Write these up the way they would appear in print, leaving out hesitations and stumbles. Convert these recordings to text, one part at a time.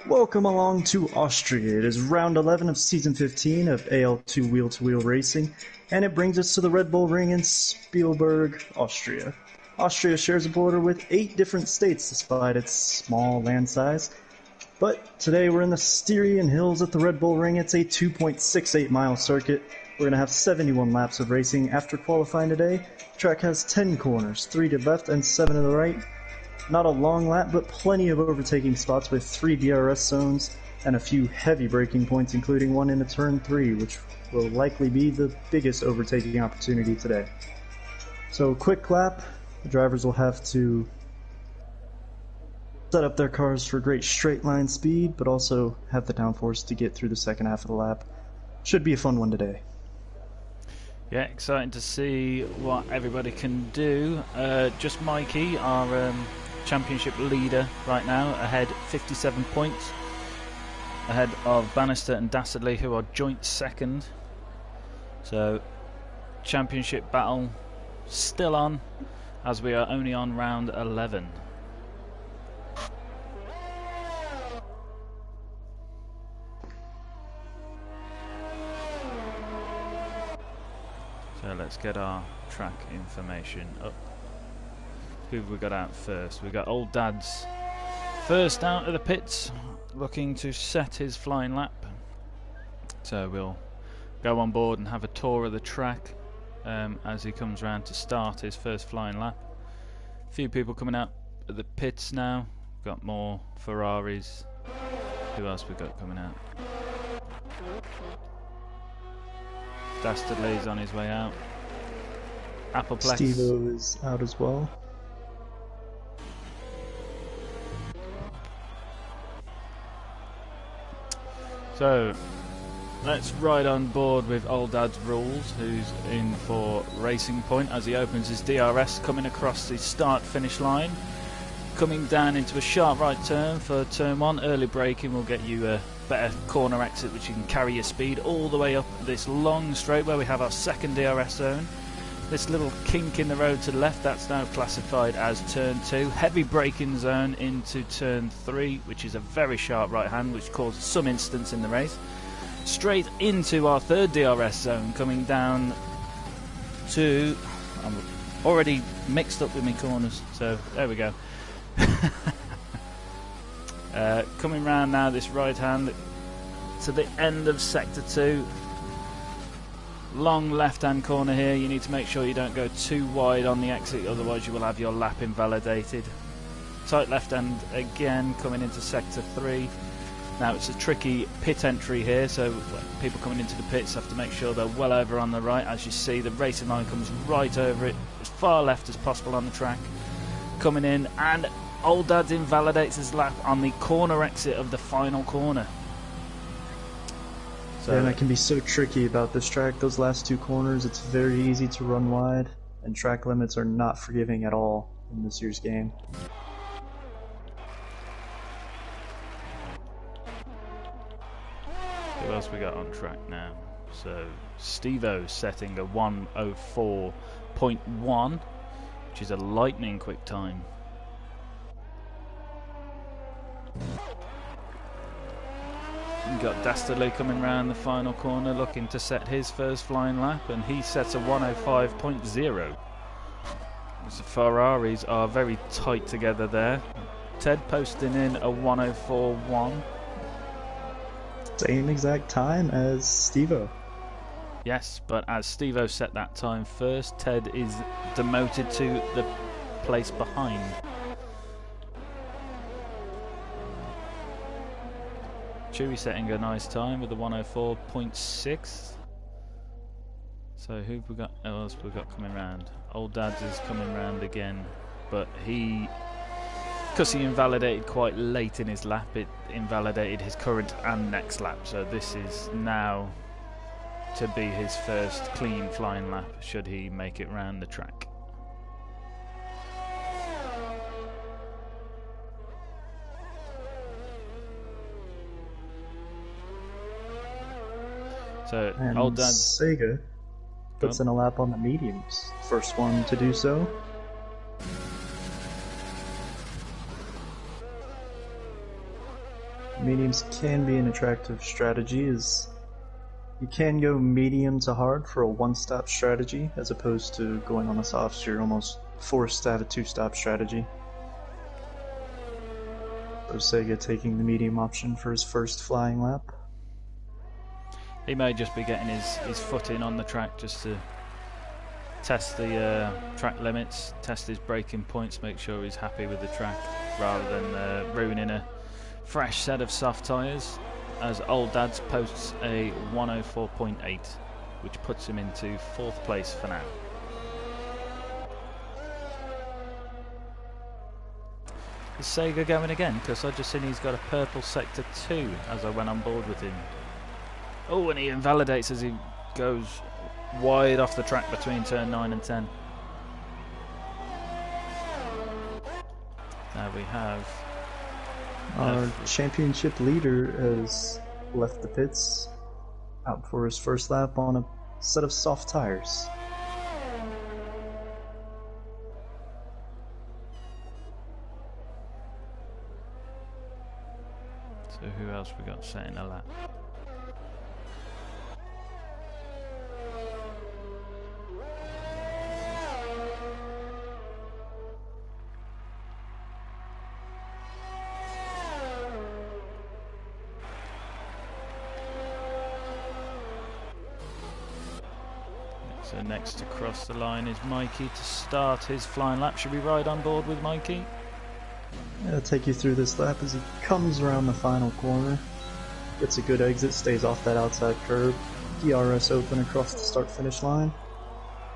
Welcome along to Austria. It is round 11 of season 15 of AL2 Wheel2Wheel Racing, and it brings us to the Red Bull Ring in Spielberg, Austria. Austria shares a border with 8 different states despite its small land size. But today we're in the Styrian Hills at the Red Bull Ring. It's a 2.68 mile circuit. We're going to have 71 laps of racing after qualifying today. The track has 10 corners, 3 to the left and 7 to the right. Not a long lap, but plenty of overtaking spots with 3 DRS zones and a few heavy braking points, including one into turn 3, which will likely be the biggest overtaking opportunity today. So, quick lap. The drivers will have to set up their cars for great straight line speed, but also have the downforce to get through the second half of the lap. Should be a fun one today. Yeah, exciting to see what everybody can do. Just Mikey, our championship leader right now, ahead 57 points, ahead of Bannister and Dastardly, who are joint second. So, championship battle still on, as we are only on round 11. So let's get our track information up. Who have we got out first? We've got Old Dad's first out of the pits, looking to set his flying lap. So we'll go on board and have a tour of the track as he comes around to start his first flying lap. A few people coming out of the pits now. Got more Ferraris. Who else we got coming out? Dastardly's on his way out. Appleplex. Steve-O is out as well. So, let's ride on board with Old Dad's Rules, who's in for Racing Point as he opens his DRS, coming across the start-finish line. Coming down into a sharp right turn for turn 1. Early braking will get you a better corner exit, which you can carry your speed all the way up this long straight where we have our second DRS zone. This little kink in the road to the left, that's now classified as turn 2. Heavy braking zone into turn 3, which is a very sharp right hand, which caused some incidents in the race. Straight into our third DRS zone, coming down to... I'm already mixed up with my corners, so there we go. Coming round now this right hand to the end of sector 2. Long left hand corner here. You need to make sure you don't go too wide on the exit, otherwise you will have your lap invalidated. Tight left hand again coming into sector 3. Now it's a tricky pit entry here, so people coming into the pits have to make sure they're well over on the right. As you see, the racing line comes right over it, as far left as possible on the track. Coming in, and Old Dad invalidates his lap on the corner exit of the final corner. So, yeah, and that can be so tricky about this track. Those last 2 corners, it's very easy to run wide, and track limits are not forgiving at all in this year's game. who else we got on track now? So Steve-O setting a 1:04.1, which is a lightning quick time. We've got Dastardly coming round the final corner looking to set his first flying lap, and he sets a 1:05.0. The Ferraris are very tight together there. Ted posting in a 1:04.1. Same exact time as Steve-O. Yes, but as Steve-O set that time first, Ted is demoted to the place behind. Chewy setting a nice time with a 1:04.6. So who we got? Who else we got coming round? Old Dad's is coming round again, but because he invalidated quite late in his lap, it invalidated his current and next lap. So this is now to be his first clean flying lap, should he make it round the track. So and Old Dad's Sega puts in a lap on the mediums. First one to do so. Mediums can be an attractive strategy, as you can go medium to hard for a one-stop strategy, as opposed to going on a soft, so you're almost forced to have a two-stop strategy. So Sega taking the medium option for his first flying lap. He may just be getting his foot in on the track just to test the track limits, test his braking points, make sure he's happy with the track, rather than ruining a fresh set of soft tyres, as Old Dad's posts a 104.8, which puts him into 4th place for now. Is Sega going again? Because I just seen he's got a purple sector 2 as I went on board with him. Oh, and he invalidates as he goes wide off the track between turn 9 and 10. Now we have our championship leader has left the pits, out for his first lap on a set of soft tires. So who else we got setting a lap? So next to cross the line is Mikey to start his flying lap. Should we ride on board with Mikey? I'll take you through this lap as he comes around the final corner, gets a good exit, stays off that outside curb, DRS open across the start-finish line,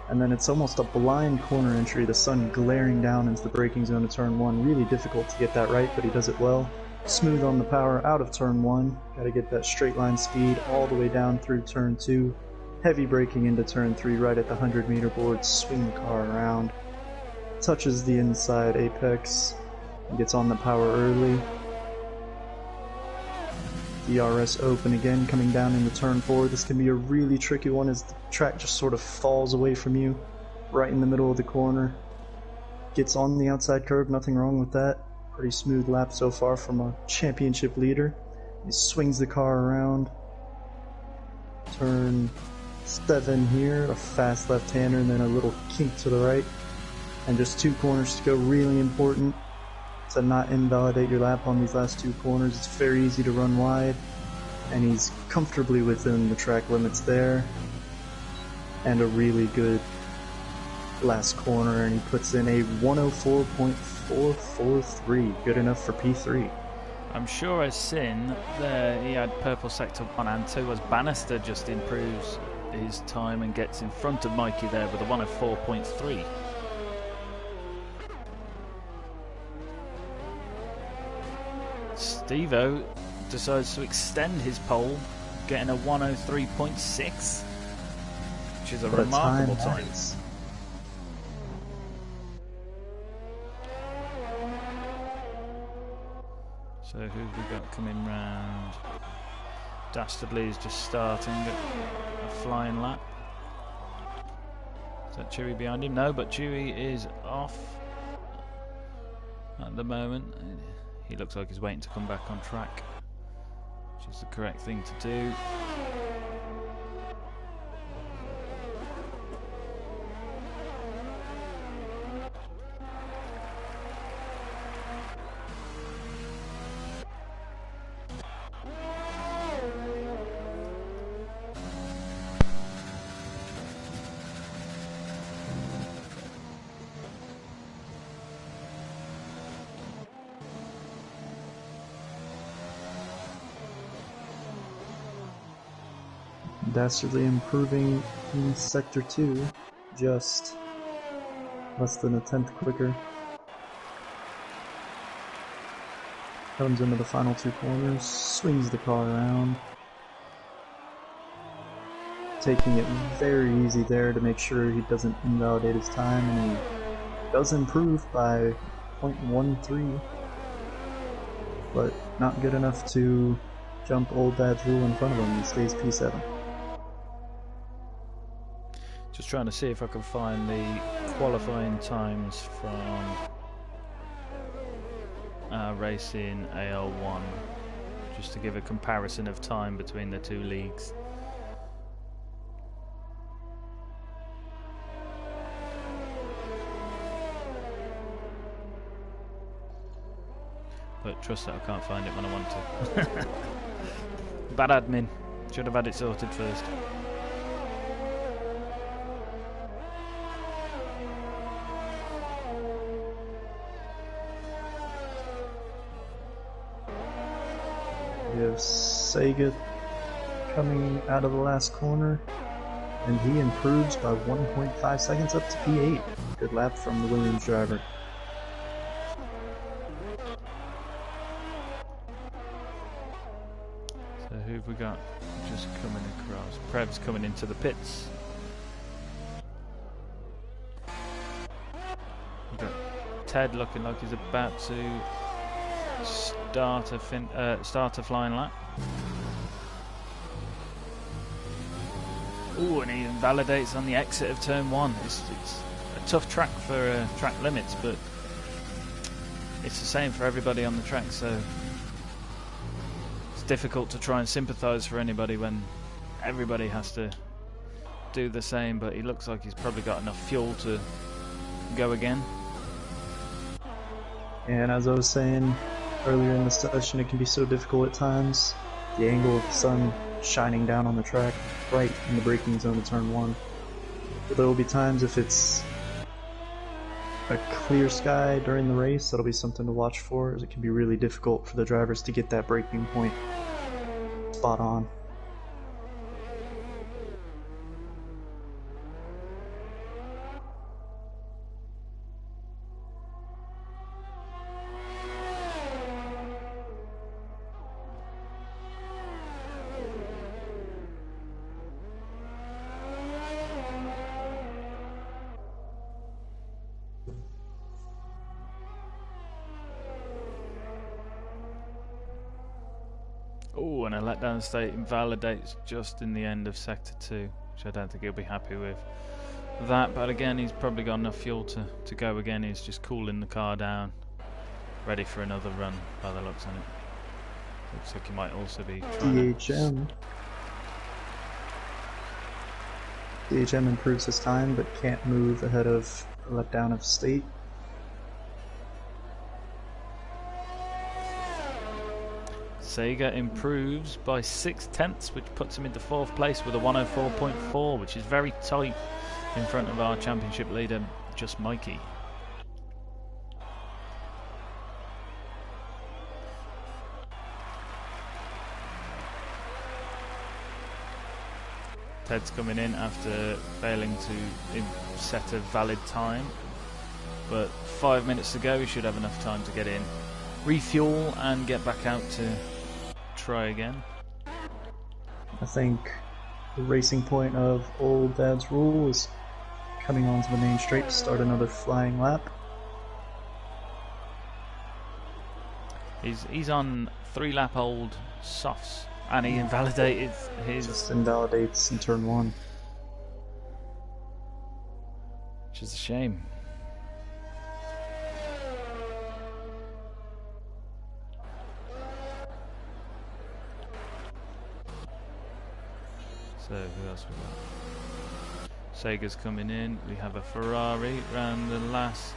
and then it's almost a blind corner entry, the sun glaring down into the braking zone of turn 1. Really difficult to get that right, but he does it well. Smooth on the power out of turn 1, gotta get that straight line speed all the way down through turn 2. Heavy braking into turn 3 right at the 100-meter board, swing the car around, touches the inside apex, and gets on the power early. DRS open again, coming down into turn 4. This can be a really tricky one as the track just sort of falls away from you, right in the middle of the corner. Gets on the outside curb, nothing wrong with that. Pretty smooth lap so far from a championship leader. He swings the car around. Turn 7 here, a fast left-hander, and then a little kink to the right. And just 2 corners to go, really important to not invalidate your lap on these last 2 corners. It's very easy to run wide, and he's comfortably within the track limits there. And a really good last corner, and he puts in a 104.443, good enough for P3. I'm sure I've seen there he had purple sector 1 and 2 as Bannister just improves his time and gets in front of Mikey there with a 104.3. Steve-O decides to extend his pole, getting a 103.6, which is a remarkable time. So who have we got coming round? Dastardly is just starting a flying lap. Is that Chewy behind him? No, but Chewy is off at the moment. He looks like he's waiting to come back on track, which is the correct thing to do. Dastardly improving in Sector 2, just less than a tenth quicker. Comes into the final 2 corners, swings the car around. Taking it very easy there to make sure he doesn't invalidate his time, and he does improve by 0.13, but not good enough to jump Old Dad's rule in front of him. He stays P7. Just trying to see if I can find the qualifying times from Racing AL1, which just to give a comparison of time between the two leagues. But trust that I can't find it when I want to. Bad admin. Should have had it sorted first. We have Sega coming out of the last corner, and he improves by 1.5 seconds up to P8. Good lap from the Williams driver. So who've we got just coming across? Prev's coming into the pits. We've got Ted looking like he's about to start a flying lap. Ooh, and he invalidates on the exit of turn 1. It's a tough track for track limits, but it's the same for everybody on the track, so it's difficult to try and sympathise for anybody when everybody has to do the same. But he looks like he's probably got enough fuel to go again. And as I was saying earlier in the session, it can be so difficult at times. The angle of the sun shining down on the track right in the braking zone of turn 1. But there will be times if it's a clear sky during the race, that'll be something to watch for, as it can be really difficult for the drivers to get that braking point spot on. Oh, and a letdown state invalidates just in the end of sector 2, which I don't think he'll be happy with that. But again, he's probably got enough fuel to go again. He's just cooling the car down, ready for another run by the looks on it. Looks like he might also be trying DHM improves his time, but can't move ahead of a letdown of state. Sega improves by 6/10, which puts him into 4th place with a 104.4, which is very tight in front of our championship leader, just Mikey. Ted's coming in after failing to set a valid time, but 5 minutes to go. He should have enough time to get in, refuel, and get back out to try again. I think the racing point of Old Dad's Rule is coming onto the main straight to start another flying lap. He's on 3-lap old softs, and he invalidated his... Just invalidates in turn 1. Which is a shame. So who else we got? Sega's coming in. We have a Ferrari around the last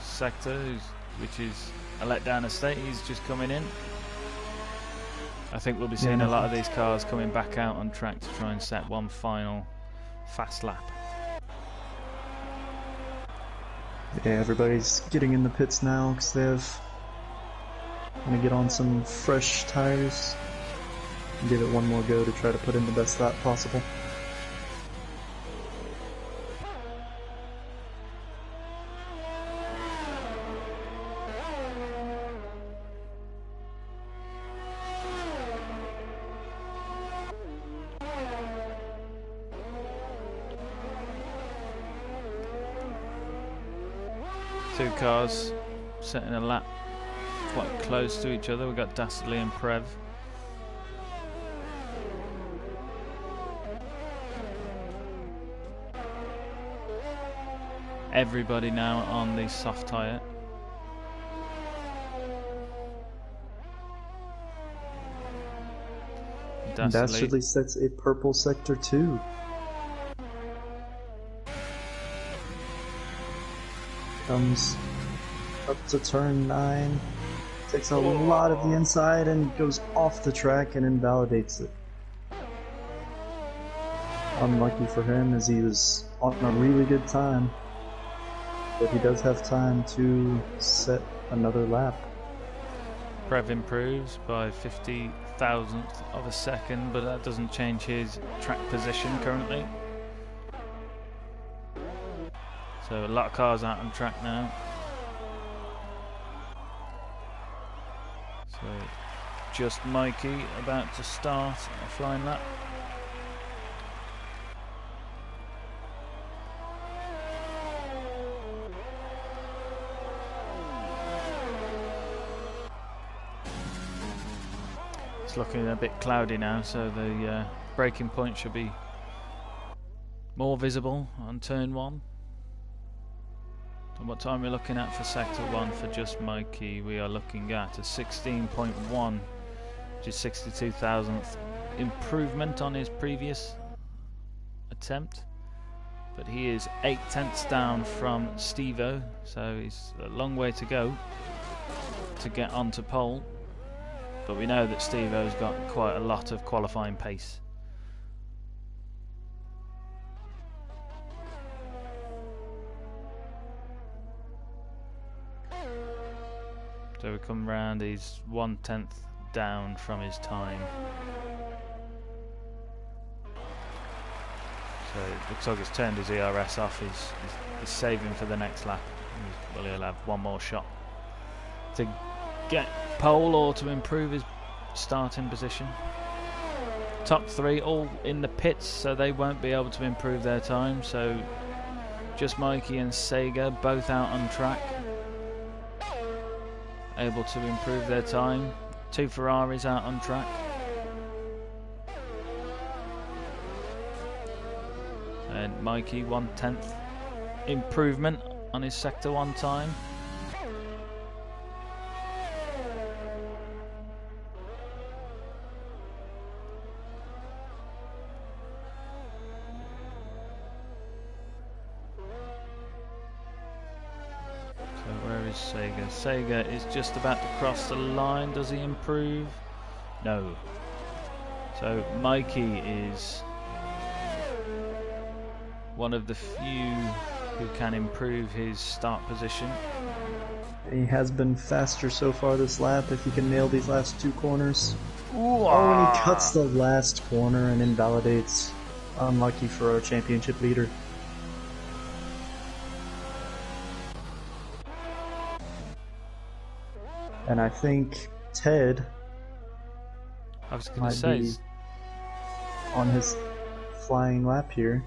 sector, which is a letdown estate. He's just coming in. I think we'll be seeing a lot of these cars coming back out on track to try and set one final fast lap. Yeah, everybody's getting in the pits now because they want to get on some fresh tires. Give it one more go to try to put in the best lap possible. Two cars setting a lap quite close to each other. We've got Dastardly and Prev. Everybody now on the soft tyre. Dastardly sets a purple sector 2. Comes up to turn 9. Takes a lot of the inside and goes off the track and invalidates it. Unlucky for him as he was on a really good time. But he does have time to set another lap. Prev improves by 50,000th of a second, but that doesn't change his track position currently. So a lot of cars out on track now. So just Mikey about to start a flying lap. It's looking a bit cloudy now, so the braking point should be more visible on turn 1. And what time we're looking at for sector 1 for just Mikey? We are looking at a 16.1, which is 62,000th improvement on his previous attempt. But he is 8/10ths down from Steve-O, so he's a long way to go to get onto pole. But we know that Steve-O's got quite a lot of qualifying pace. So we come round, he's 1/10th down from his time. So it looks like he's turned his ERS off. He's saving for the next lap. Well, he'll have one more shot to get pole or to improve his starting position. Top 3 all in the pits, so they won't be able to improve their time. So just Mikey and Sega both out on track, able to improve their time. 2 Ferraris out on track. And Mikey 1/10th improvement on his sector 1 time. Sega. Sega is just about to cross the line. Does he improve? No. So Mikey is one of the few who can improve his start position. He has been faster so far this lap if he can nail these last 2 corners. Ooh, and he cuts the last corner and invalidates. Unlucky for our championship leader. And I think Ted might be on his flying lap here.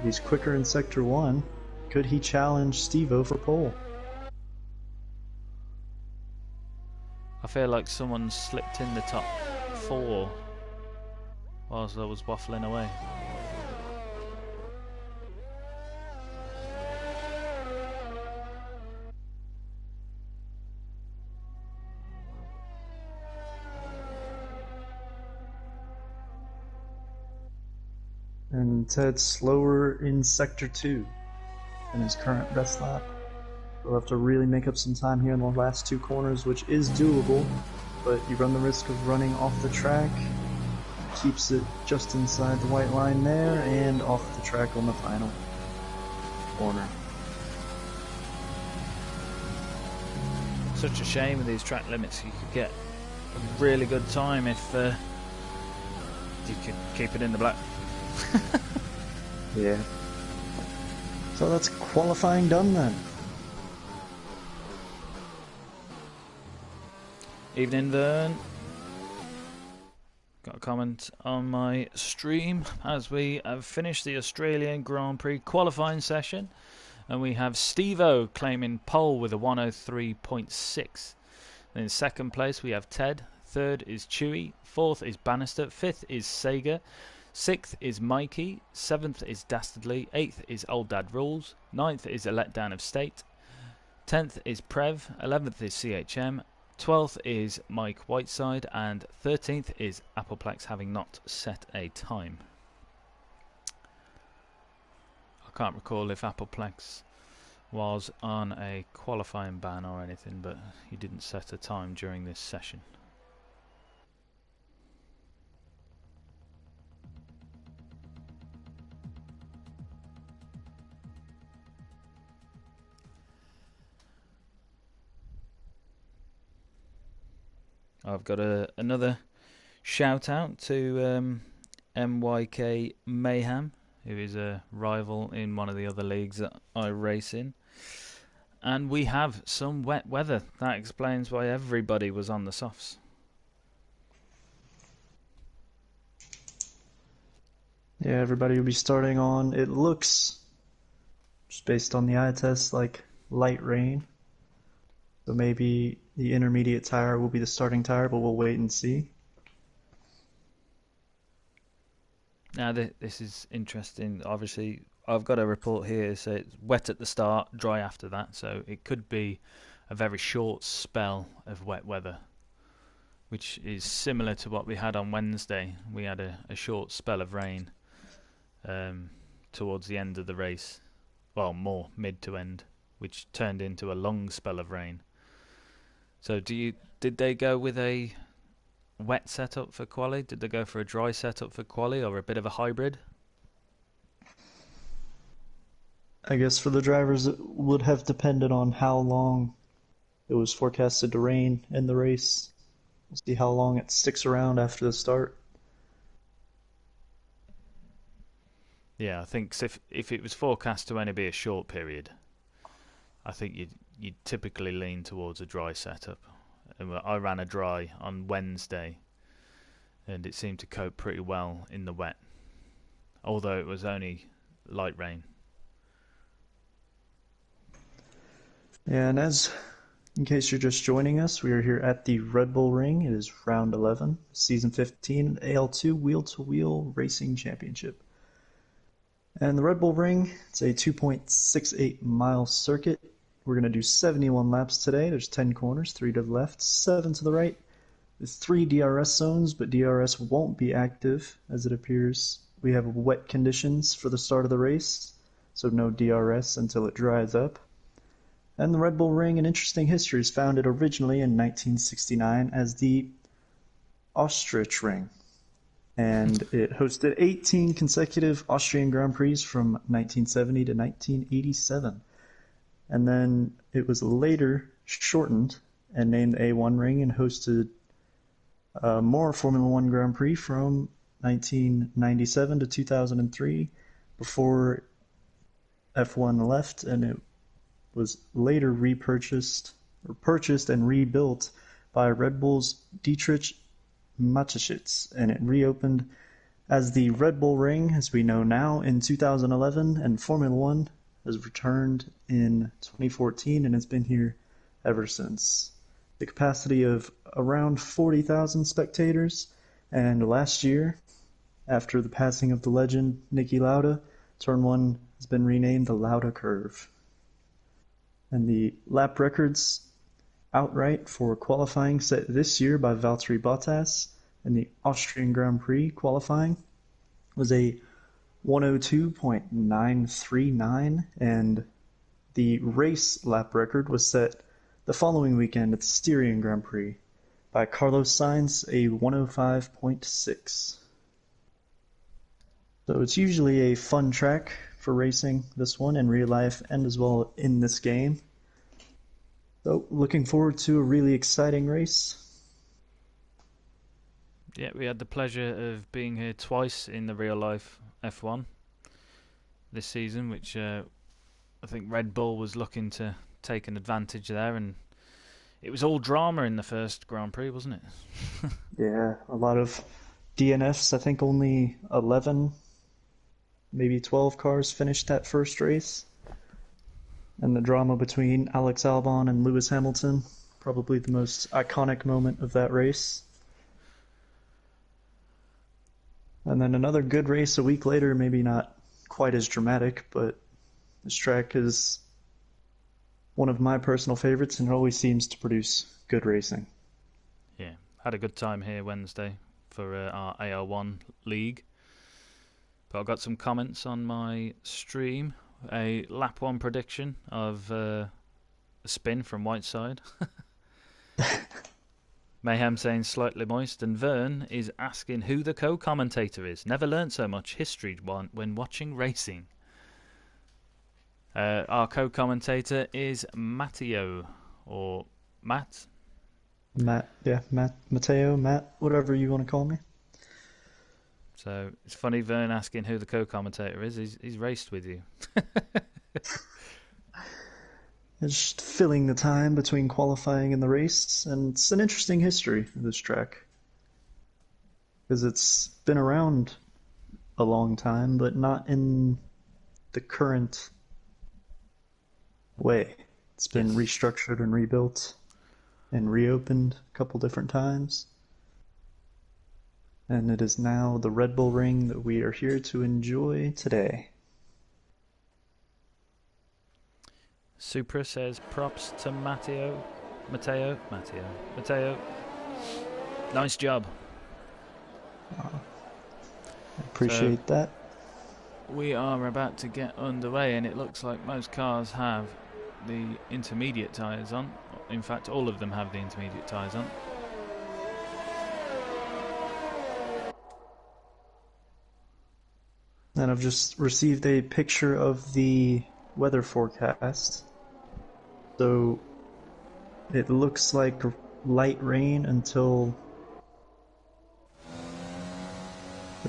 He's quicker in sector 1. Could he challenge Steve-O for pole? I feel like someone slipped in the top 4 whilst I was waffling away. And Ted's slower in sector 2 than his current best lap. We'll have to really make up some time here in the last 2 corners, which is doable, but you run the risk of running off the track. Keeps it just inside the white line there, and off the track on the final corner. Such a shame with these track limits. You could get a really good time if you could keep it in the black. Yeah. So that's qualifying done then. Evening, Vern. Got a comment on my stream as we have finished the Australian Grand Prix qualifying session, and we have Steve-O claiming pole with a 103.6. In second place we have Ted. Third is Chewy. Fourth is Bannister. Fifth is Sega. 6th is Mikey, 7th is Dastardly, 8th is Old Dad Rules, 9th is A Letdown of State, 10th is Prev, 11th is CHM, 12th is Mike Whiteside, and 13th is Appleplex, having not set a time. I can't recall if Appleplex was on a qualifying ban or anything, but he didn't set a time during this session. I've got another shout out to MYK Mayhem, who is a rival in one of the other leagues that I race in. And we have some wet weather. That explains why everybody was on the softs. Yeah, everybody will be starting on, it looks, just based on the eye test, like light rain. So maybe the intermediate tire will be the starting tire, but we'll wait and see. Now this is interesting. Obviously, I've got a report here so it's wet at the start, dry after that. So it could be a very short spell of wet weather, which is similar to what we had on Wednesday. We had a short spell of rain towards the end of the race. Well, more mid to end, which turned into a long spell of rain. So did they go with a wet setup for quali? Did they go for a dry setup for quali, or a bit of a hybrid? I guess for the drivers it would have depended on how long it was forecasted to rain in the race. We'll see how long it sticks around after the start. Yeah, I think if it was forecast to only be a short period, I think you'd typically lean towards a dry setup. And I ran a dry on Wednesday, and it seemed to cope pretty well in the wet, although it was only light rain. And in case you're just joining us, we are here at the Red Bull Ring. It is round 11, season 15, AL2 Wheel2Wheel Racing Championship. And the Red Bull Ring, it's a 2.68 mile circuit. We're going to do 71 laps today. There's 10 corners, 3 to the left, 7 to the right. There's 3 DRS zones, but DRS won't be active as it appears. We have wet conditions for the start of the race, so no DRS until it dries up. And the Red Bull Ring, an interesting history, is founded originally in 1969 as the Ostrich Ring. And it hosted 18 consecutive Austrian Grand Prix from 1970 to 1987. And then it was later shortened and named A1 Ring and hosted more Formula One Grand Prix from 1997 to 2003 before F1 left, and it was later purchased and rebuilt by Red Bull's Dietrich Mateschitz, and it reopened as the Red Bull Ring as we know now in 2011, and Formula One has returned in 2014 and has been here ever since. The capacity of around 40,000 spectators, and last year, after the passing of the legend Niki Lauda, Turn 1 has been renamed the Lauda Curve. And the lap records outright for qualifying set this year by Valtteri Bottas in the Austrian Grand Prix qualifying was a 102.939, and the race lap record was set the following weekend at the Styrian Grand Prix by Carlos Sainz, a 105.6. So it's usually a fun track for racing, this one in real life and as well in this game. So looking forward to a really exciting race. Yeah, we had the pleasure of being here twice in the real life F1 this season, which I think Red Bull was looking to take an advantage there, and it was all drama in the first Grand Prix, wasn't it? Yeah, a lot of DNFs. I think only 11, maybe 12 cars finished that first race. And the drama between Alex Albon and Lewis Hamilton, probably the most iconic moment of that race. And then another good race a week later, maybe not quite as dramatic, but this track has one of my personal favorites, and it always seems to produce good racing. Yeah, had a good time here Wednesday for our AL1 League. But I got some comments on my stream. A lap 1 prediction of a spin from Whiteside. Mayhem saying slightly moist, and Vern is asking who the co-commentator is. Never learnt so much history when watching racing. Our co-commentator is Matteo, or Matt. Matt, yeah, Matteo, Matt, whatever you want to call me. So it's funny Vern asking who the co-commentator is. He's raced with you. Just filling the time between qualifying and the race, and it's an interesting history of this track. Because it's been around a long time, but not in the current way. It's been restructured and rebuilt and reopened a couple different times. And it is now the Red Bull Ring that we are here to enjoy today. Supra says props to Matteo. Nice job. I appreciate that. We are about to get underway, and it looks like most cars have the intermediate tyres on. In fact, all of them have the intermediate tyres on. And I've just received a picture of the weather forecast. So it looks like light rain until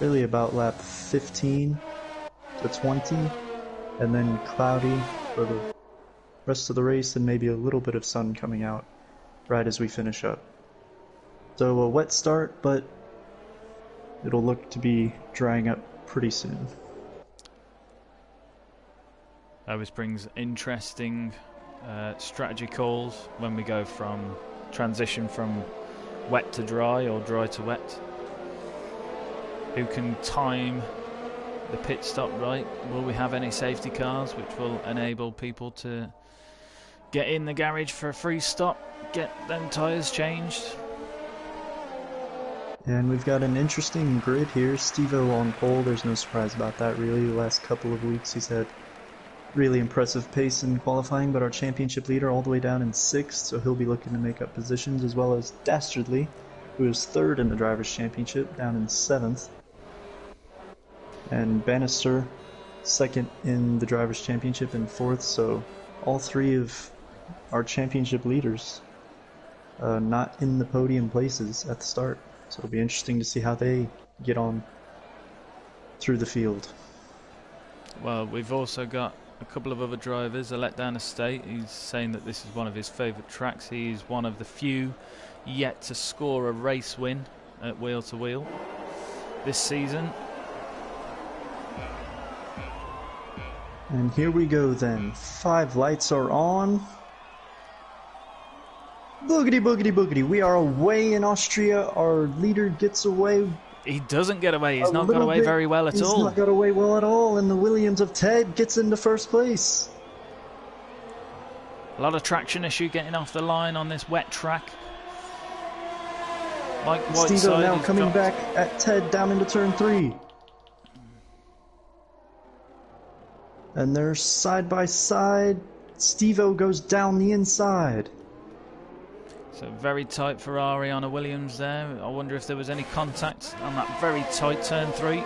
really about lap 15 to 20, and then cloudy for the rest of the race, and maybe a little bit of sun coming out right as we finish up. So a wet start, but it'll look to be drying up pretty soon. This brings interesting strategy calls when we go from transition from wet to dry or dry to wet. Who can time the pit stop right? Will we have any safety cars which will enable people to get in the garage for a free stop, get them tyres changed? And we've got an interesting grid here. Steve-O on pole, there's no surprise about that really. The last couple of weeks he's had really impressive pace in qualifying, but our championship leader all the way down in 6th, so he'll be looking to make up positions, as well as Dastardly, who is 3rd in the Drivers' Championship, down in 7th. And Bannister, 2nd in the Drivers' Championship in 4th, so all 3 of our championship leaders not in the podium places at the start. So it'll be interesting to see how they get on through the field. Well, we've also got a couple of other drivers. A Letdown Estate, he's saying that this is one of his favourite tracks. He's one of the few yet to score a race win at Wheel to Wheel this season. And here we go then. 5 lights are on. Boogity, boogity, boogity. We are away in Austria. Our leader gets away. He doesn't get away. He's not got away very well at all. He's not got away well at all. And the Williams of Ted gets into first place. A lot of traction issue getting off the line on this wet track. Mike Whiteside Steve-O now coming back at Ted down into turn 3. And they're side by side. Steve-O goes down the inside. So very tight Ferrari on a Williams there. I wonder if there was any contact on that very tight turn 3.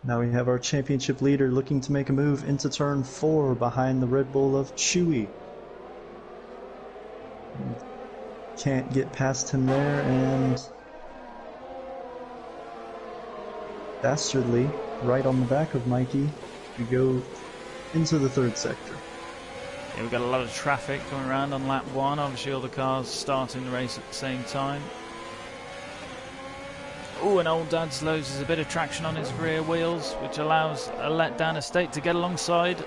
Now we have our championship leader looking to make a move into turn 4 behind the Red Bull of Chewy. Can't get past him there, and Dastardly right on the back of Mikey to go into the 3rd sector. Yeah, we've got a lot of traffic going around on lap 1. Obviously all the cars starting the race at the same time. Oh, and Old Dad's loses a bit of traction on his rear wheels, which allows a Letdown Estate to get alongside.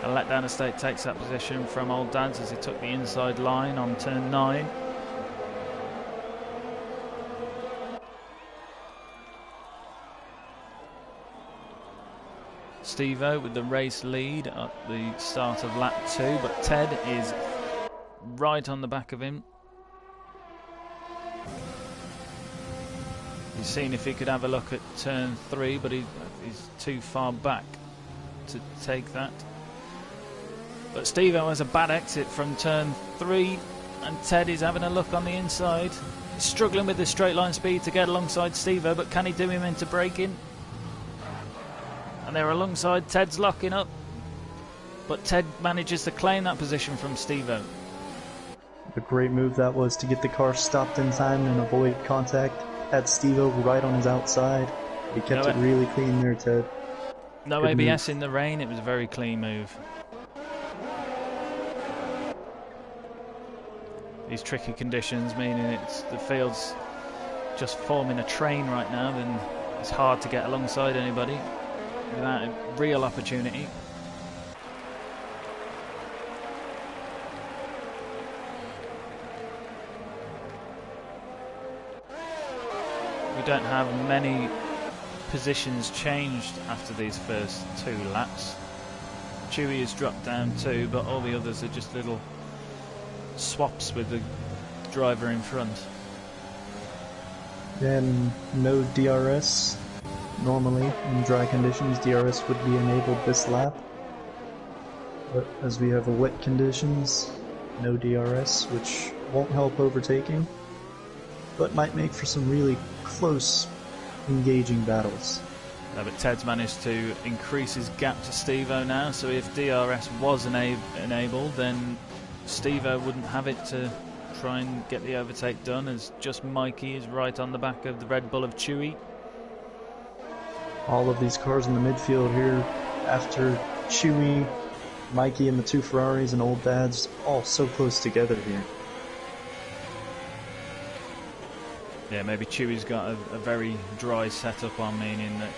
A Letdown Estate takes that position from Old Dad's as he took the inside line on turn 9. Steve-O with the race lead at the start of lap 2, but Ted is right on the back of him. He's seen if he could have a look at turn 3, but he's too far back to take that. But Steve-O has a bad exit from turn 3, and Ted is having a look on the inside. He's struggling with the straight line speed to get alongside Steve-O, but can he do him into braking? And they're alongside, Ted's locking up, but Ted manages to claim that position from Steve-O. A great move that was to get the car stopped in time and avoid contact. Had Steve-O right on his outside. He kept it really clean there, Ted. No Good ABS move. in the rain, it was a very clean move. These tricky conditions meaning the field's just forming a train right now, then it's hard to get alongside anybody without a real opportunity. We don't have many positions changed after these first 2 laps. Chewie has dropped down 2, but all the others are just little swaps with the driver in front. Then no DRS. Normally in dry conditions DRS would be enabled this lap, but as we have a wet conditions, no DRS, which won't help overtaking, but might make for some really close, engaging battles. No, but Ted's managed to increase his gap to Steve-O now, so if DRS was enabled, then Steve-O wouldn't have it to try and get the overtake done, as just Mikey is right on the back of the Red Bull of Chewie. All of these cars in the midfield here, after Chewie, Mikey and the 2 Ferraris and Old Dad's, all so close together here. Yeah, maybe Chewie's got a very dry setup on, meaning that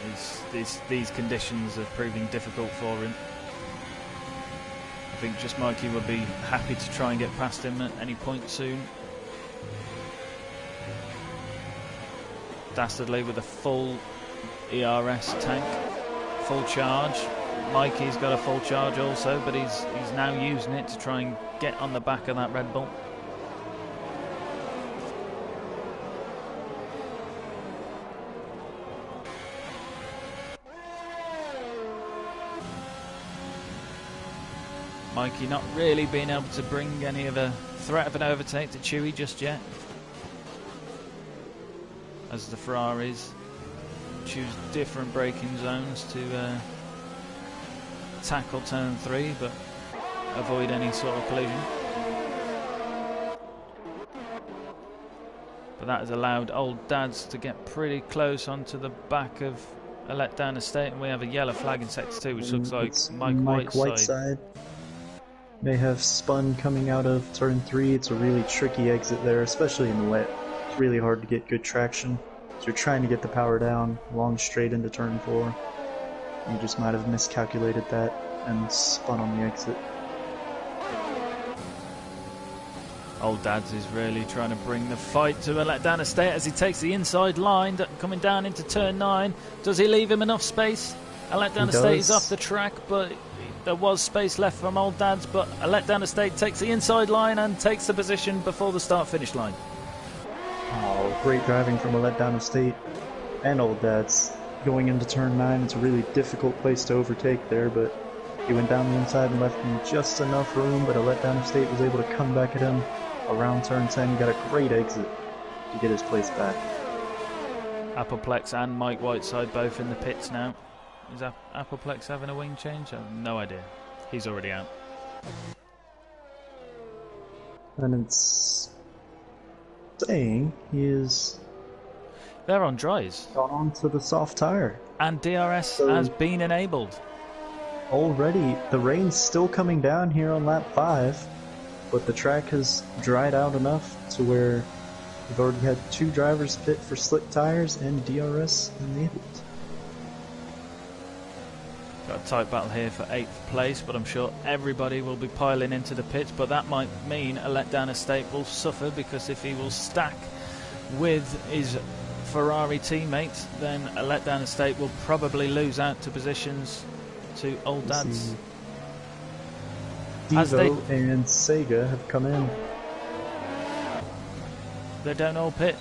these conditions are proving difficult for him. I think just Mikey would be happy to try and get past him at any point soon. Dastardly with a full ERS tank, full charge. Mikey's got a full charge also, but he's now using it to try and get on the back of that Red Bull. Mikey not really being able to bring any of a threat of an overtake to Chewie just yet, as the Ferraris choose different braking zones to tackle turn 3 but avoid any sort of collision. But that has allowed Old Dads to get pretty close onto the back of a letdown estate, and we have a yellow flag in sector 2, which looks like Mike Whiteside may have spun coming out of turn 3. It's a really tricky exit there, especially in the wet. It's really hard to get good traction. So you're trying to get the power down, long straight into turn 4. You just might have miscalculated that and spun on the exit. Old Dads is really trying to bring the fight to a letdown estate as he takes the inside line, coming down into turn 9. Does he leave him enough space? A letdown estate is off the track, but there was space left from Old Dads, but a letdown estate takes the inside line and takes the position before the start-finish line. Oh, great driving from a letdown estate and Old Dads. Going into turn 9, it's a really difficult place to overtake there, but he went down the inside and left him just enough room, but a letdown estate was able to come back at him around turn 10, got a great exit to get his place back. Appleplex and Mike Whiteside both in the pits now. Is Appleplex having a wing change? I have no idea. He's already out. And it's saying he is... They're on dries. Gone on to the soft tire. And DRS has been enabled. Already, the rain's still coming down here on lap 5, but the track has dried out enough to where we've already had 2 drivers pit for slick tires and DRS enabled. Got a tight battle here for 8th place, but I'm sure everybody will be piling into the pits, but that might mean a letdown estate will suffer, because if he will stack with his Ferrari teammates, then a letdown estate will probably lose out to positions to Old Dad's. Devo and Sega have come in. They don't all pit.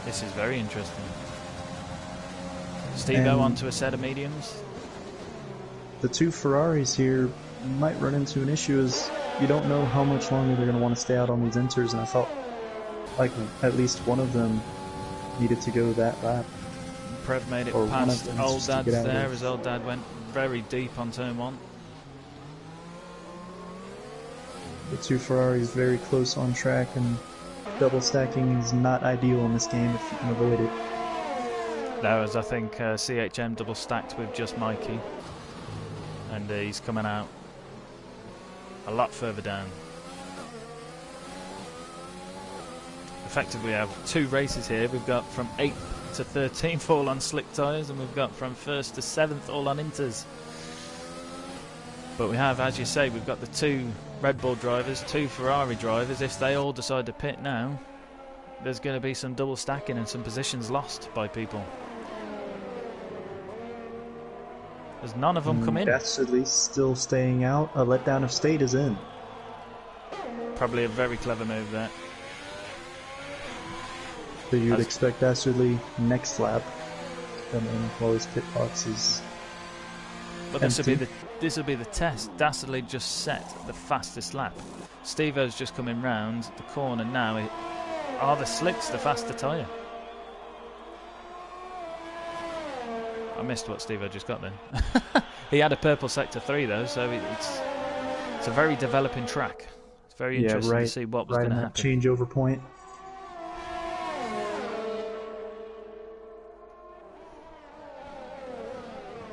This is very interesting. Steve-O onto a set of mediums. The two Ferraris here might run into an issue as you don't know how much longer they're going to want to stay out on these inters, and I felt like at least one of them needed to go that lap. Prev made it past Old Dad's there as Old Dad went very deep on turn 1. The two Ferraris very close on track, and double stacking is not ideal in this game if you can avoid it. That was, I think, CHM double stacked with just Mikey, and he's coming out a lot further down. Effectively, we have 2 races here. We've got from 8th to 13th all on slick tyres, and we've got from 1st to 7th all on inters. But we have, as you say, we've got the 2 Red Bull drivers, 2 Ferrari drivers. If they all decide to pit now, there's going to be some double stacking and some positions lost by people. There's none of them come in. Dastardly still staying out. A letdown of state is in. Probably a very clever move there. So you'd expect Dastardly next lap to come in while his pit box is But this will be the test. Dastardly just set the fastest lap. Steve-O's just coming round the corner now. Are the slicks the faster tyre? I missed what Steve-O just got then. He had a purple sector 3 though, so it's a very developing track. It's very interesting to see what was going to happen. Changeover point.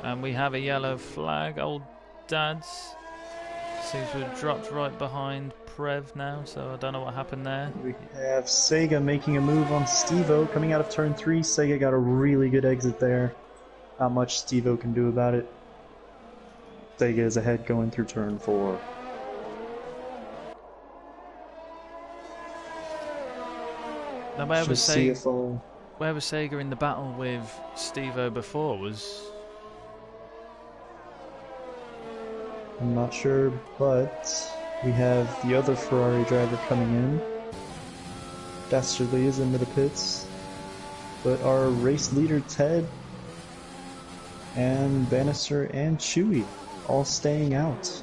And we have a yellow flag. Old Dad's seems to have dropped right behind Prev now, so I don't know what happened there. We have Sega making a move on Steve-O coming out of turn 3. Sega got a really good exit there. Not much Steve-O can do about it. Sega is ahead going through turn 4. Now where was Sega in the battle with Steve-O before? I'm not sure, but we have the other Ferrari driver coming in. Dastardly is into the pits, but our race leader Ted and Bannister and Chewy all staying out.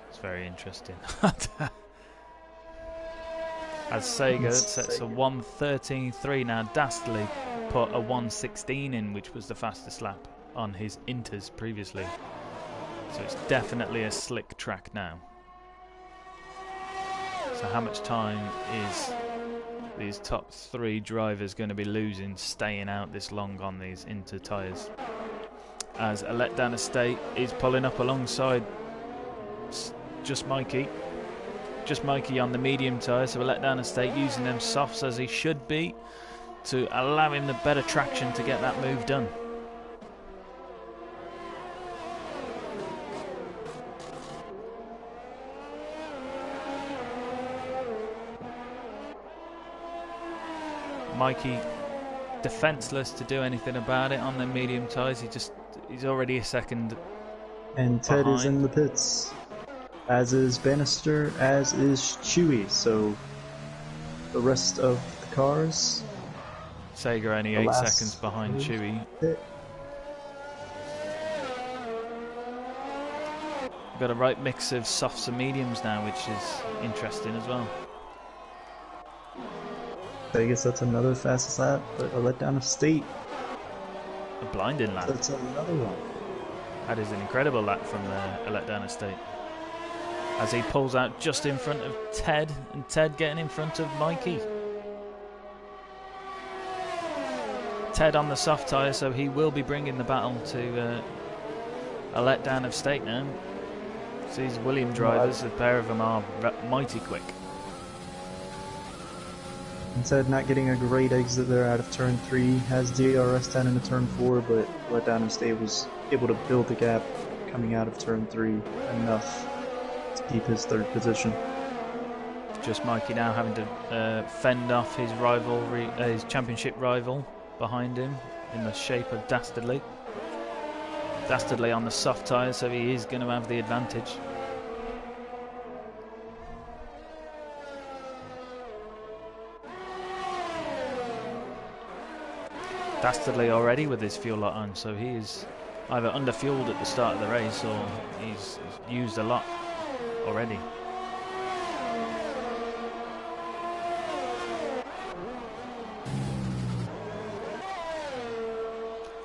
It's very interesting. As Sega sets a 1:13.3 now, Dastardly put a 1:16 in, which was the fastest lap on his inters previously. So it's definitely a slick track now. So how much time is these top 3 drivers going to be losing staying out this long on these inter tyres? As a letdown estate is pulling up alongside just Mikey on the medium tyre, so a letdown estate using them softs as he should be to allow him the better traction to get that move done. Mikey defenseless to do anything about it on the medium tyres. He's already a second and Ted behind. Is in the pits, as is Bannister, as is Chewy. So the rest of the cars, Sega only 8 seconds behind Chewy. We've got a right mix of softs and mediums now, which is interesting as well. I guess that's another fastest lap, but a letdown of state. A blinding lap. That's another one. That is an incredible lap from a letdown estate. As he pulls out just in front of Ted, and Ted getting in front of Mikey. Ted on the soft tyre, so he will be bringing the battle to a letdown of state now. So these William drivers, a pair of them are mighty quick. Instead, not getting a great exit there out of turn 3, has DRS down into turn 4, but letdown of state was able to build the gap coming out of turn 3 enough to keep his 3rd position. Just Mikey now having to fend off his rivalry, his championship rival, behind him in the shape of Dastardly. Dastardly on the soft tyres, so he is going to have the advantage. Dastardly already with his fuel lot on, so he is either under-fueled at the start of the race or he's used a lot already.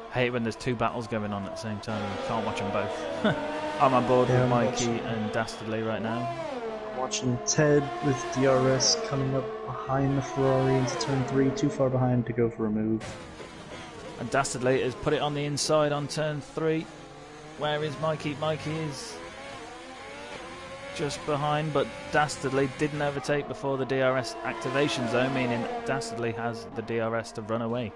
I hate when there's two battles going on at the same time. You can't watch them both. I'm on board with Mikey and Dastardly right now. Watching Ted with DRS coming up behind the Ferrari into turn 3, too far behind to go for a move. And Dastardly has put it on the inside on turn 3. Where is Mikey? Mikey is just behind, but Dastardly didn't overtake before the DRS activation zone, meaning Dastardly has the DRS to run away.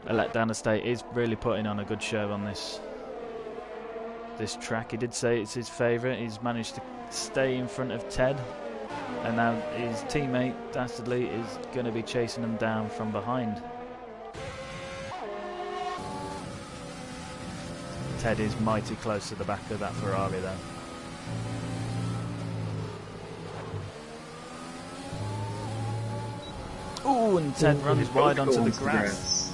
A letdown estate is really putting on a good show on this track. He did say it's his favourite. He's managed to stay in front of Ted, and now his teammate Dastardly is going to be chasing him down from behind. Ted is mighty close to the back of that Ferrari though. Ooh, and Ted runs wide onto the grass.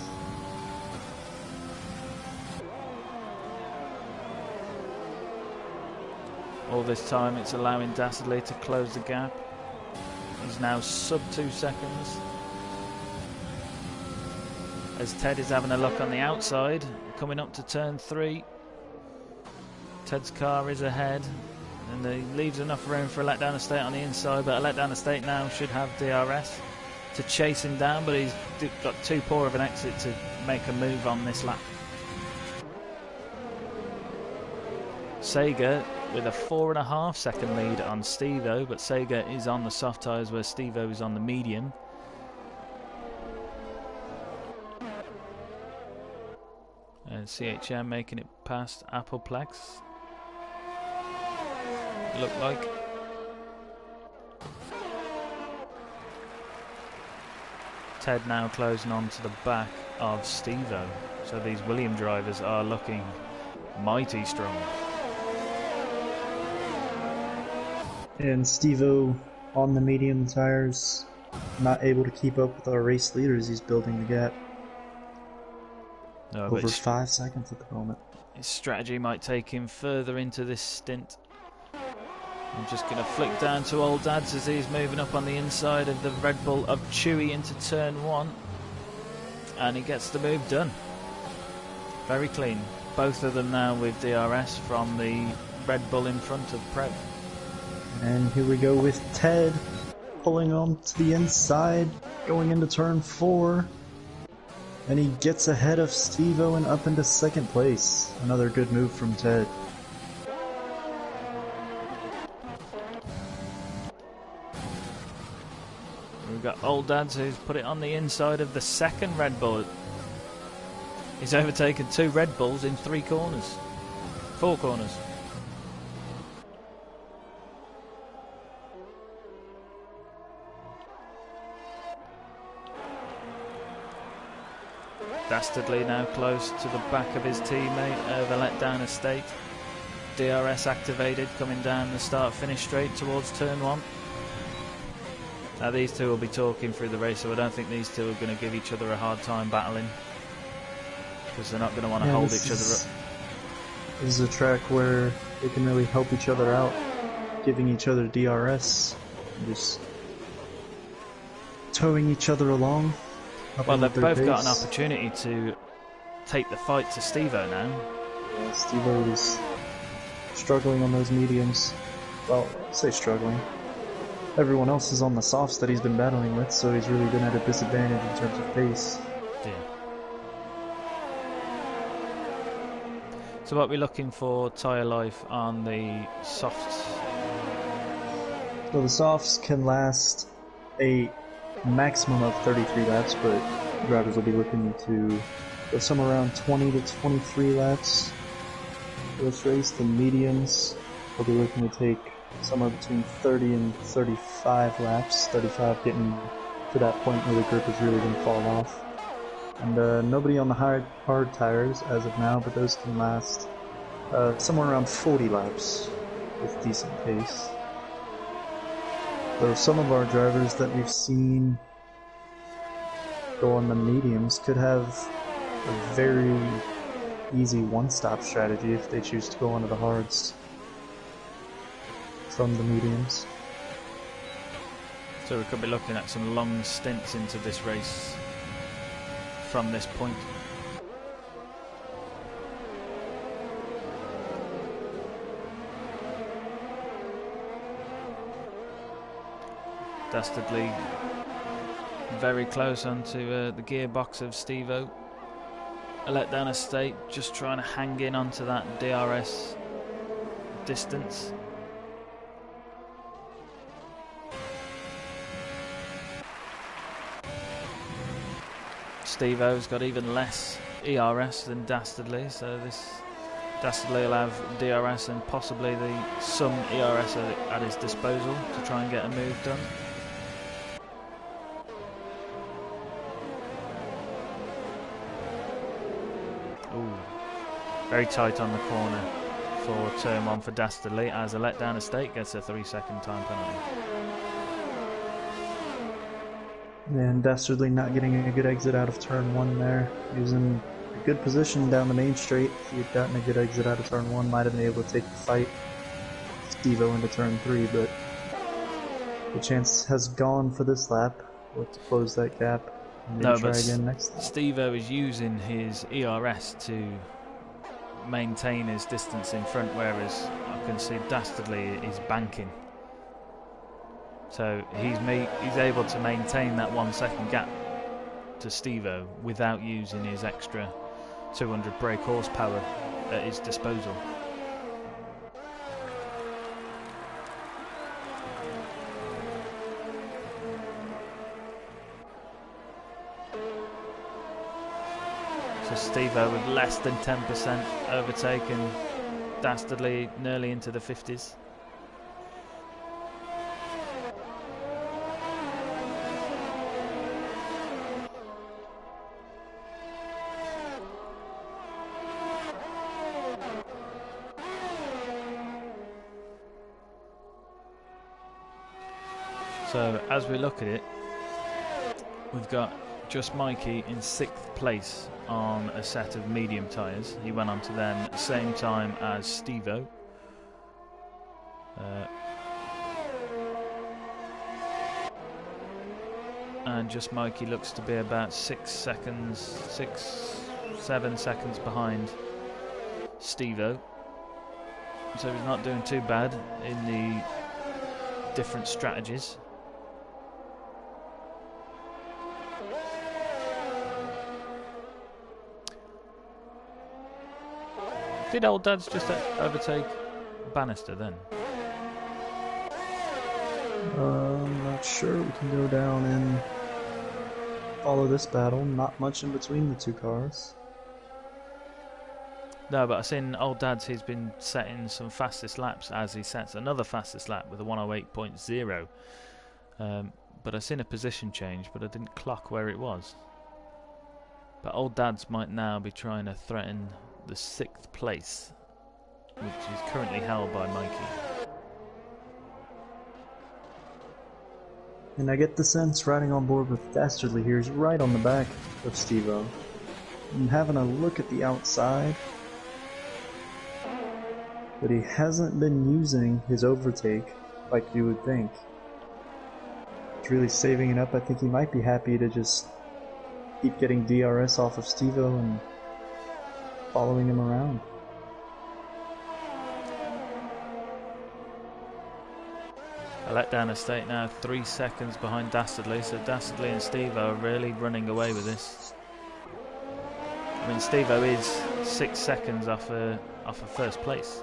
All this time it's allowing Dastardly to close the gap. He's now sub 2 seconds. As Ted is having a look on the outside, coming up to turn 3. Ted's car is ahead, and he leaves enough room for a letdown estate on the inside, but a letdown estate now should have DRS to chase him down, but he's got too poor of an exit to make a move on this lap. Sega with a 4.5 second lead on Stevo, but Sega is on the soft tyres where Stevo is on the medium. And CHM making it past Appleplex. Look like. Ted now closing on to the back of Stevo. So these William drivers are looking mighty strong. And Stevo on the medium tires, not able to keep up with our race leaders. He's building the gap. No, over 5 seconds at the moment. His strategy might take him further into this stint. I'm just going to flick down to Old Dads as he's moving up on the inside of the Red Bull of Chewy into turn 1. And he gets the move done. Very clean. Both of them now with DRS from the Red Bull in front of Prev. And here we go with Ted pulling on to the inside, going into turn 4. And he gets ahead of Stevo and up into second place. Another good move from Ted. We've got Old Dads who's put it on the inside of the second Red Bull. He's overtaken 2 Red Bulls in 4 corners. Dastardly now close to the back of his teammate over letdown estate. DRS activated, coming down the start-finish straight towards turn 1. Now these two will be talking through the race, so I don't think these two are going to give each other a hard time battling, because they're not going to want to hold each other up. This is a track where they can really help each other out, giving each other DRS, and just towing each other along. Well, they've both got an opportunity to take the fight to Stevo now. Yeah, Stevo is struggling on those mediums. Well, I say struggling. Everyone else is on the softs that he's been battling with, so he's really been at a disadvantage in terms of pace. Yeah. So what are we looking for tyre life on the softs? So the softs can last a maximum of 33 laps, but drivers will be looking to go somewhere around 20 to 23 laps for this race. The mediums will be looking to take somewhere between 30 and 35 laps, 35 getting to that point where the grip is really going to fall off. And nobody on the hard tires as of now, but those can last somewhere around 40 laps with decent pace. So some of our drivers that we've seen go on the mediums could have a very easy one-stop strategy if they choose to go onto the hards from the mediums. So we could be looking at some long stints into this race from this point. Dastardly very close onto the gearbox of Steve-O. A letdown estate, just trying to hang in onto that DRS distance. Steve-O's got even less ERS than Dastardly, so this Dastardly will have DRS and possibly some ERS at his disposal to try and get a move done. Very tight on the corner for turn 1 for Dastardly, as a letdown estate gets a 3-second time penalty. And Dastardly not getting a good exit out of turn 1 there. He was in a good position down the main straight. If he had gotten a good exit out of turn 1, might have been able to take the fight Steve-O into turn 3, but the chance has gone for this lap. We'll have to close that gap and maybe try again next lap. Steve-O is using his ERS to maintain his distance in front, whereas I can see Dastardly is banking. So he's able to maintain that 1 second gap to Steve-O without using his extra 200 brake horsepower at his disposal. So Steve-O with less than 10% overtaken Dastardly nearly into the 50s. So as we look at it, we've got Just Mikey in 6th place on a set of medium tyres. He went on to them at the same time as Steve-O. And Just Mikey looks to be about 7 seconds behind Steve-O. So he's not doing too bad in the different strategies. Did Old Dad's just overtake Bannister then? I'm not sure. We can go down and follow this battle. Not much in between the two cars. No, but I've seen Old Dad's, he's been setting some fastest laps as he sets another fastest lap with a 108.0. But I've seen a position change, but I didn't clock where it was. But Old Dad's might now be trying to threaten the 6th place, which is currently held by Mikey. And I get the sense riding on board with Dastardly here is right on the back of Steve-O. And having a look at the outside, but he hasn't been using his overtake like you would think. He's really saving it up. I think he might be happy to just keep getting DRS off of Steve-O and following him around. A letdown estate now 3 seconds behind Dastardly, so Dastardly and Steve-O are really running away with this. I mean, Steve-O is 6 seconds off a first place.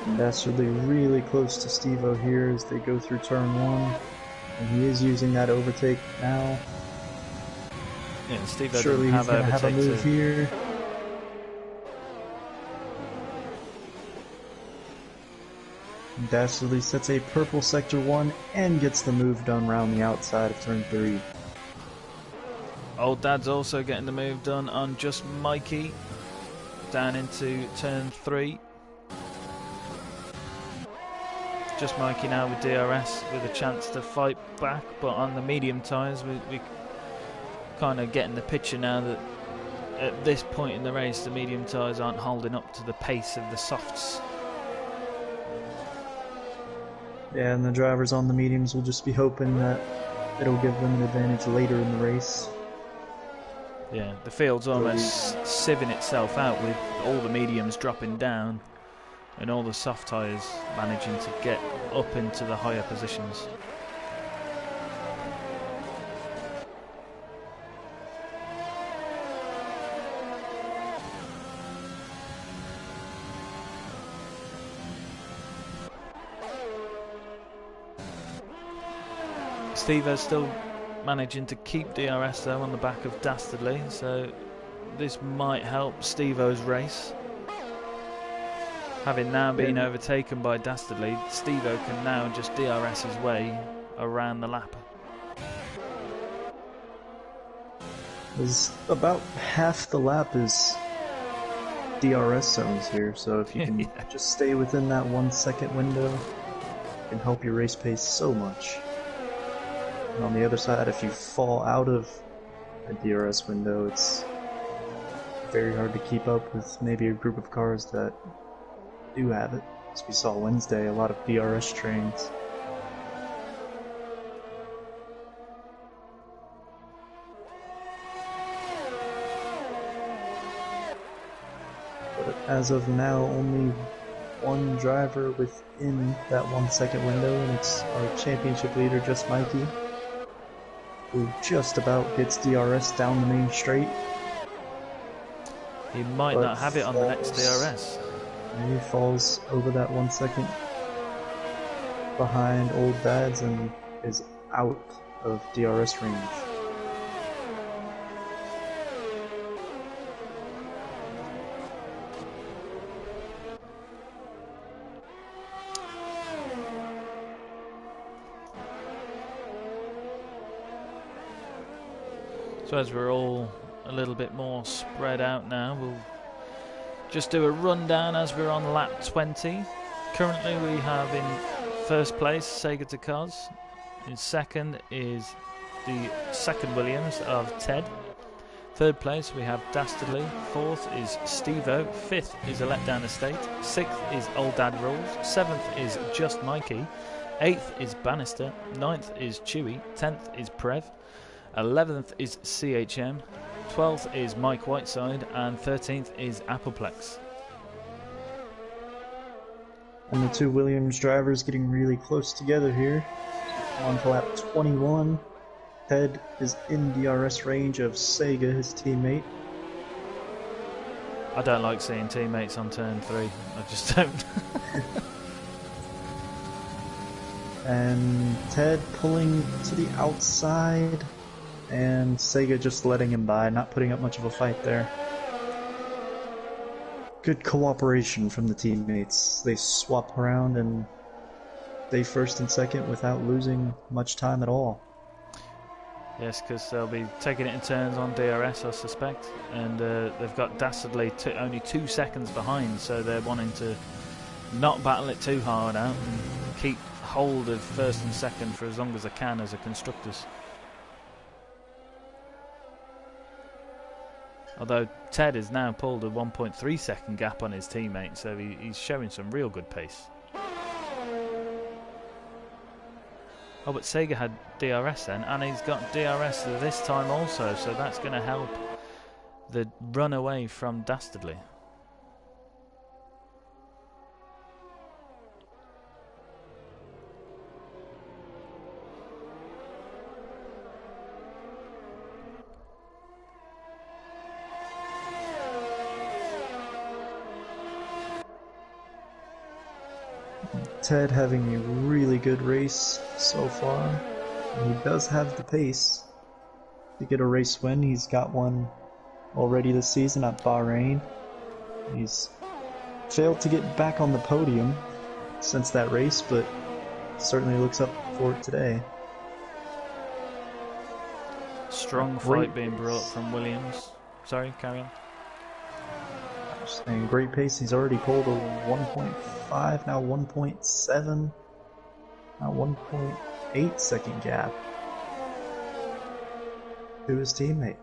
And Dastardly really close to Steve-O here as they go through turn 1. And he is using that overtake now. Yeah, Steve-O surely he's going to have a move here. Dastardly sets a purple sector 1 and gets the move done round the outside of turn 3. Old Dad's also getting the move done on Just Mikey down into turn 3. Just Mikey now with DRS with a chance to fight back, but on the medium tyres we kind of getting the picture now that at this point in the race the medium tyres aren't holding up to the pace of the softs. Yeah, and the drivers on the mediums will just be hoping that it'll give them an advantage later in the race. Yeah, the field's almost sieving itself out with all the mediums dropping down and all the soft tyres managing to get up into the higher positions. Steve-O's still managing to keep DRS though on the back of Dastardly, so this might help Steve-O's race. Having now been overtaken by Dastardly, Steve-O can now just DRS his way around the lap. There's about half the lap is DRS zones here, so if you can just stay within that 1 second window, it can help your race pace so much. And on the other side, if you fall out of a DRS window, it's very hard to keep up with maybe a group of cars that do have it. As we saw Wednesday, a lot of DRS trains. But as of now, only one driver within that 1 second window, and it's our championship leader, Just Mikey, who just about gets DRS down the main straight. He might not have it on the next DRS. And he falls over that 1 second behind Old Dad's and is out of DRS range. So as we're all a little bit more spread out now, we'll just do a rundown as we're on lap 20. Currently we have in first place Sega Takaz. In second is the second Williams of Ted. Third place we have Dastardly. Fourth is Steve-O. Fifth is A Letdown Estate. Sixth is Old Dad Rules. Seventh is Just Mikey. Eighth is Bannister. Ninth is Chewy. 10th is Prev. 11th is CHM. 12th is Mike Whiteside, and 13th is Appleplex. And the two Williams drivers getting really close together here. On to lap 21. Ted is in DRS range of Sega, his teammate. I don't like seeing teammates on turn 3. I just don't. And Ted pulling to the outside. And Sega just letting him by, not putting up much of a fight there. Good cooperation from the teammates. They swap around and stay first and second without losing much time at all. Yes, because they'll be taking it in turns on DRS, I suspect. And they've got Dastardly only 2 seconds behind, so they're wanting to not battle it too hard out and keep hold of first and second for as long as they can as a constructors. Although Ted has now pulled a 1.3 second gap on his teammate, so he's showing some real good pace. Oh, but Sega had DRS then, and he's got DRS this time also, so that's going to help the run away from Dastardly. Ted having a really good race so far. And he does have the pace to get a race win. He's got one already this season at Bahrain. He's failed to get back on the podium since that race, but certainly looks up for it today. Strong fight being brought from Williams. Sorry, carry on. Just saying, great pace. He's already pulled a 1.5, now 1.7, now 1.8 second gap to his teammate.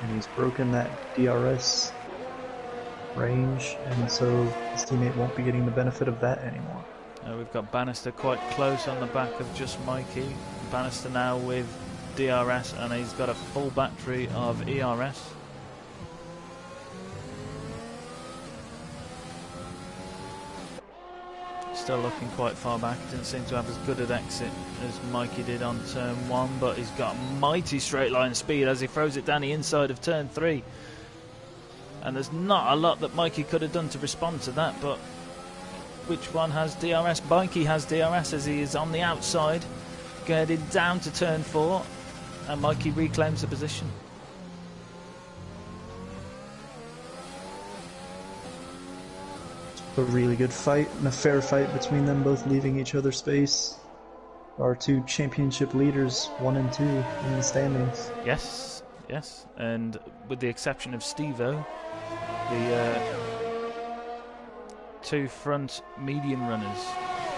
And he's broken that DRS range, and so his teammate won't be getting the benefit of that anymore. We've got Bannister quite close on the back of just Mikey. Bannister now with DRS, and he's got a full battery of ERS. Still looking quite far back. He didn't seem to have as good an exit as Mikey did on turn 1, but he's got mighty straight line speed as he throws it down the inside of turn 3. And there's not a lot that Mikey could have done to respond to that, but which one has DRS? Mikey has DRS as he is on the outside, getting down to turn 4, and Mikey reclaims the position. A really good fight and a fair fight between them, both leaving each other space. Our two championship leaders, 1 and 2, in the standings. Yes, yes, and with the exception of Steve-O, the two front median runners,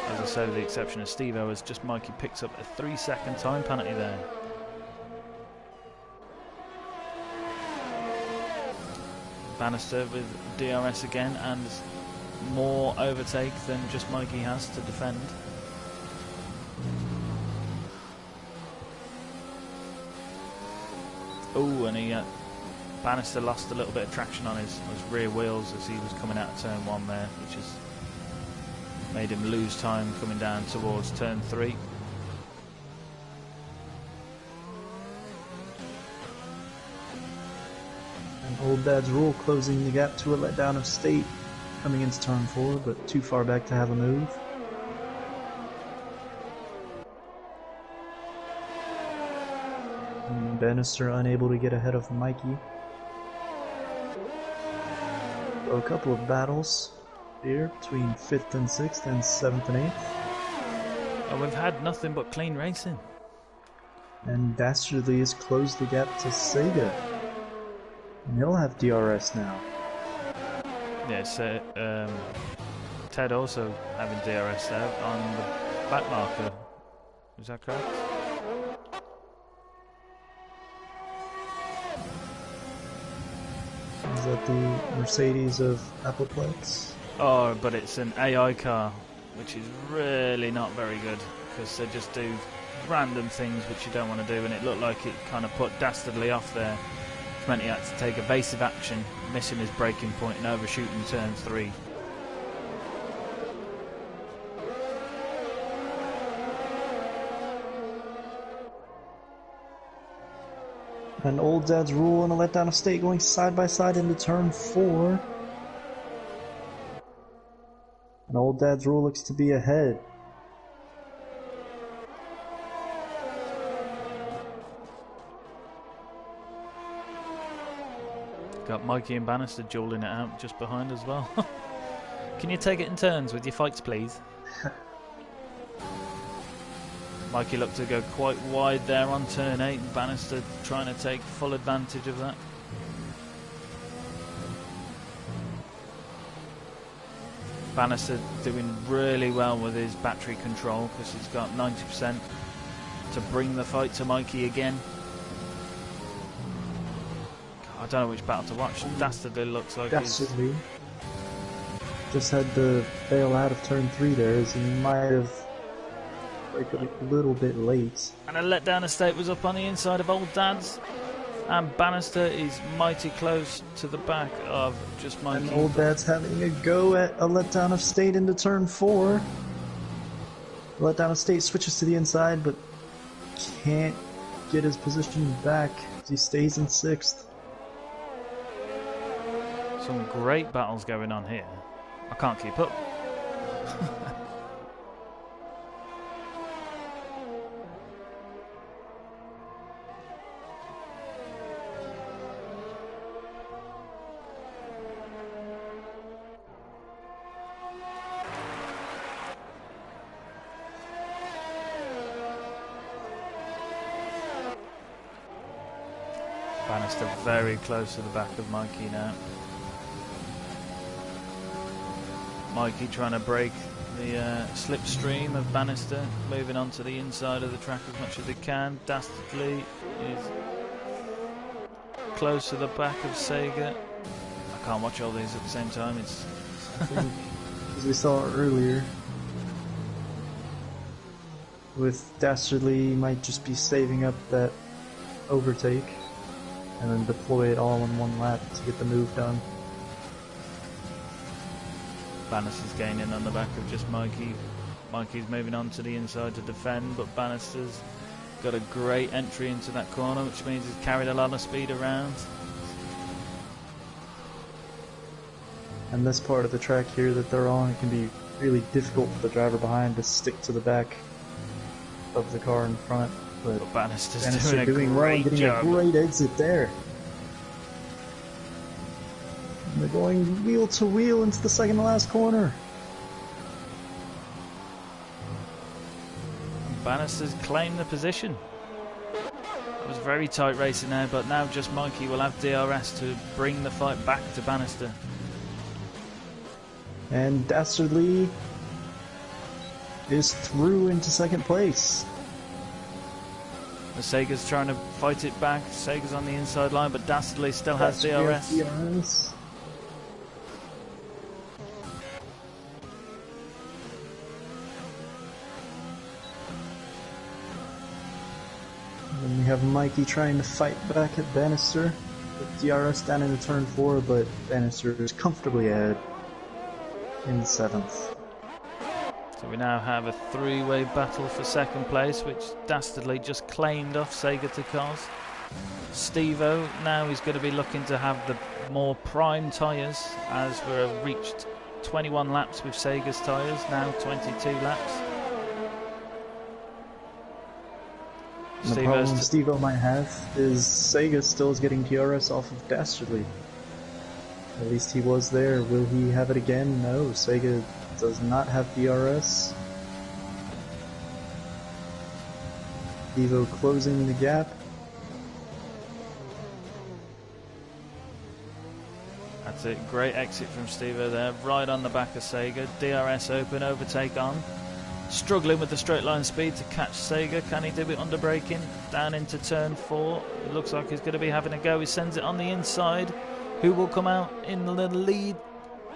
as I say, with the exception of Steve-O, as just Mikey picks up a 3-second time penalty there. Bannister with DRS again, and more overtake than just Mikey has to defend. Oh, and Bannister lost a little bit of traction on his rear wheels as he was coming out of turn 1 there, which has made him lose time coming down towards turn 3. And Old Dad's Rule closing the gap to a letdown of State, coming into turn 4, but too far back to have a move. And Bannister unable to get ahead of Mikey. So a couple of battles here between 5th and 6th and 7th and 8th. And we've had nothing but clean racing. And Dastardly has closed the gap to Sega. And he'll have DRS now. Yes, Ted also having DRS there on the back marker. Is that correct? Is that the Mercedes of Appleplex? Oh, but it's an AI car, which is really not very good, because they just do random things which you don't want to do, and it looked like it kind of put Dastardly off there, which meant he had to take evasive action, missing his braking point and overshooting turn 3. And Old Dad's Rule and a letdown of State going side by side into turn 4. And Old Dad's Rule looks to be ahead. Got Mikey and Bannister dueling it out just behind as well. Can you take it in turns with your fights, please? Mikey looked to go quite wide there on turn 8, and Bannister trying to take full advantage of that. Bannister doing really well with his battery control, because he's got 90% to bring the fight to Mikey again. I don't know which battle to watch. Dastardly looks like Dastardly just had to bail out of turn 3 there, as he might have braked a little bit late. And a letdown estate was up on the inside of Old Dad's, and Bannister is mighty close to the back of just Mikey. And Old Dad's having a go at a letdown of State into turn 4. Letdown of State switches to the inside, but can't get his position back as he stays in 6th. Some great battles going on here. I can't keep up. Bannister very close to the back of Mikey now. Mikey trying to break the slipstream of Bannister, moving on to the inside of the track as much as he can. Dastardly is close to the back of Sega. I can't watch all these at the same time. It's as we saw earlier, with Dastardly, he might just be saving up that overtake and then deploy it all in one lap to get the move done. Bannister's gaining on the back of just Mikey. Mikey's moving on to the inside to defend, but Bannister's got a great entry into that corner, which means he's carried a lot of speed around. And this part of the track here that they're on, it can be really difficult for the driver behind to stick to the back of the car in front. But Bannister's Bannister doing a great getting job. a great exit there. And they're going wheel to wheel into the second to last corner. Bannister's claimed the position. It was very tight racing there, but now just Mikey will have DRS to bring the fight back to Bannister. And Dastardly is through into second place. Sega's trying to fight it back. Sega's on the inside line, but Dastardly still has DRS. And we have Mikey trying to fight back at Bannister with DRS down into turn 4, but Bannister is comfortably ahead in 7th. So we now have a three-way battle for second place, which Dastardly just claimed off Sega to cars. Steve-O now is going to be looking to have the more prime tyres, as we've reached 21 laps with Sega's tyres, now 22 laps. The problem Steve-O might have is Sega still is getting DRS off of Dastardly. At least he was there. Will he have it again? No, Sega does not have DRS. Steve-O closing the gap. That's it, great exit from Steve-O there, right on the back of Sega. DRS open, overtake on. Struggling with the straight line speed to catch Sega. Can he do it under braking? Down into turn 4. It looks like he's going to be having a go. He sends it on the inside. Who will come out in the lead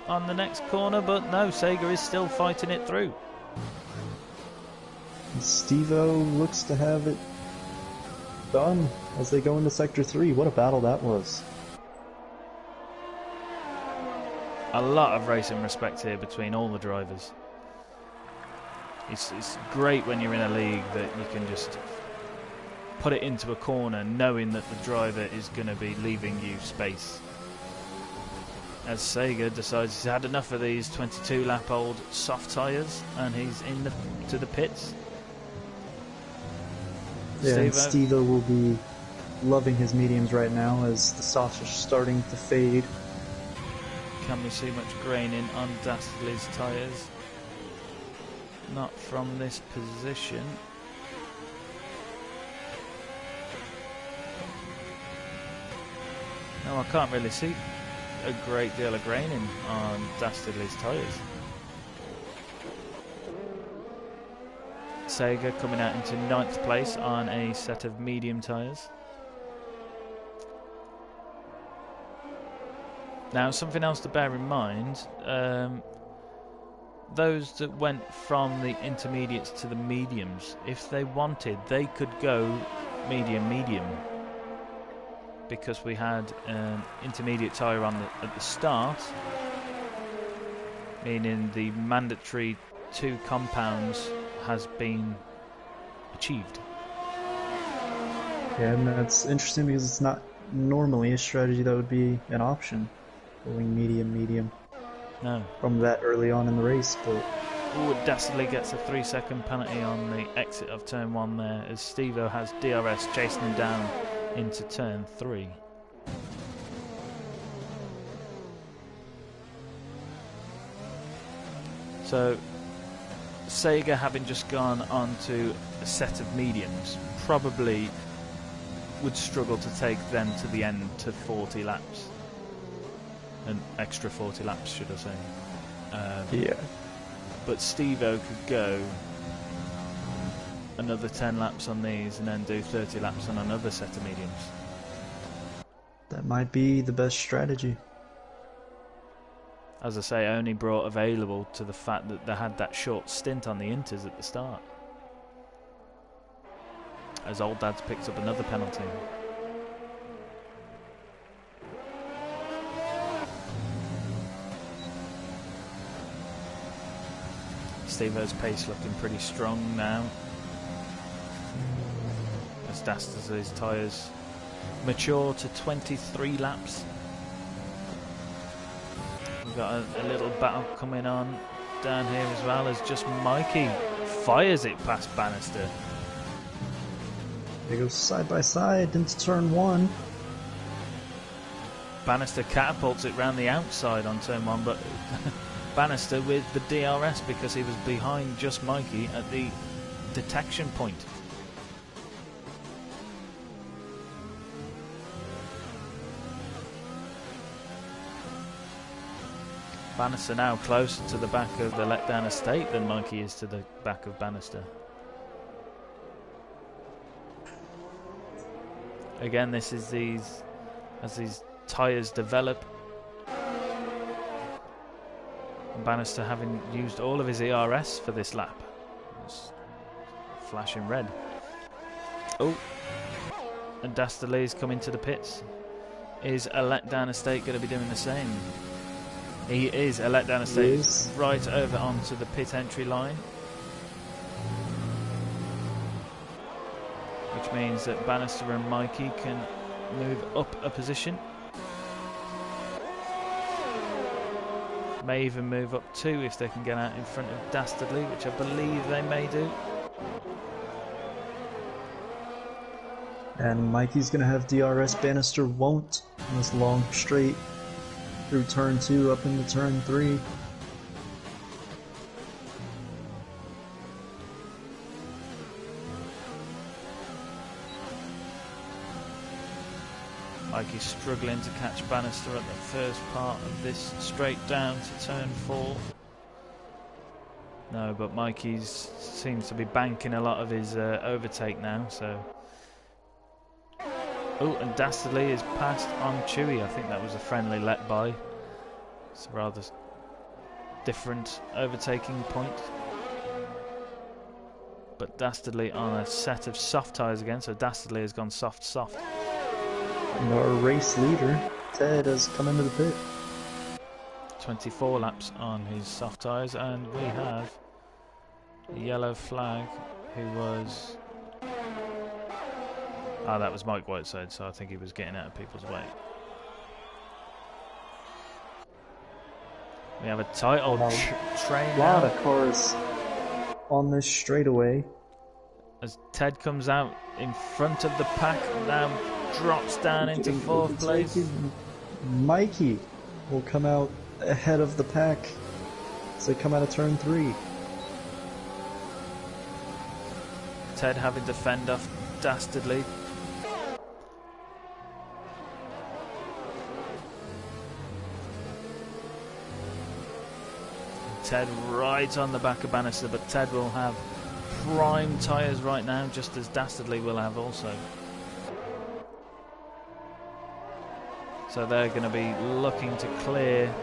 on the next corner? But no, Sega is still fighting it through. Steve-O looks to have it done as they go into Sector 3. What a battle that was. A lot of racing respect here between all the drivers. It's great when you're in a league that you can just put it into a corner knowing that the driver is going to be leaving you space. As Sega decides he's had enough of these 22-lap-old soft tyres and he's to the pits. Yeah, and Steve-O will be loving his mediums right now as the softs are starting to fade. Can we see much graining on Dastardly's tyres? Not from this position. No, I can't really see a great deal of graining on Dastardly's tyres. Sega coming out into 9th place on a set of medium tyres. Now, something else to bear in mind, those that went from the intermediates to the mediums, if they wanted, they could go medium, because we had an intermediate tyre on at the start, meaning the mandatory 2 compounds has been achieved. Yeah, and that's interesting because it's not normally a strategy that would be an option, going medium. No. From that early on in the race, but... Ooh, Dastardly gets a 3-second penalty on the exit of turn 1 there, as Steve-O has DRS chasing him down into turn 3. So, Sega, having just gone on to a set of mediums, probably would struggle to take them to the end to 40 laps. An extra 40 laps, should I say. Yeah. But Steve-O could go another 10 laps on these and then do 30 laps on another set of mediums. That might be the best strategy. As I say, only brought available to the fact that they had that short stint on the Inters at the start. As Old Dad's picks up another penalty. Steve-O's pace looking pretty strong now. As Dastas' tyres mature to 23 laps. We've got a little battle coming on down here as well, as just Mikey fires it past Bannister. They go side by side into turn 1. Bannister catapults it round the outside on turn 1, but Bannister with the DRS because he was behind just Mikey at the detection point. Bannister now closer to the back of the letdown estate than Mikey is to the back of Bannister. Again, this is as these tyres develop. Bannister having used all of his ERS for this lap. It's flashing red. Oh, and Dastarly's coming to the pits. Is a letdown estate going to be doing the same? He is. A letdown estate right over onto the pit entry line. Which means that Bannister and Mikey can move up a position. May even move up 2 if they can get out in front of Dastardly, which I believe they may do. And Mikey's going to have DRS, Bannister won't in this long straight through turn 2 up into turn 3. Mikey's struggling to catch Bannister at the first part of this straight down to turn 4. No, but Mikey's seems to be banking a lot of his overtake now, so... Oh, and Dastardly is passed on Chewy. I think that was a friendly let by. It's a rather different overtaking point. But Dastardly on a set of soft tyres again, so Dastardly has gone soft. And our race leader, Ted, has come into the pit. 24 laps on his soft tyres, and we have a yellow flag who was... Ah, that was Mike Whiteside, so I think he was getting out of people's way. We have a tight old train A lot of cars on this straightaway. As Ted comes out in front of the pack, now drops down into 4th place. Mikey will come out ahead of the pack as they come out of turn 3. Ted having to fend off Dastardly. Ted right on the back of Bannister, but Ted will have prime tyres right now, just as Dastardly will have also. So they're going to be looking to clear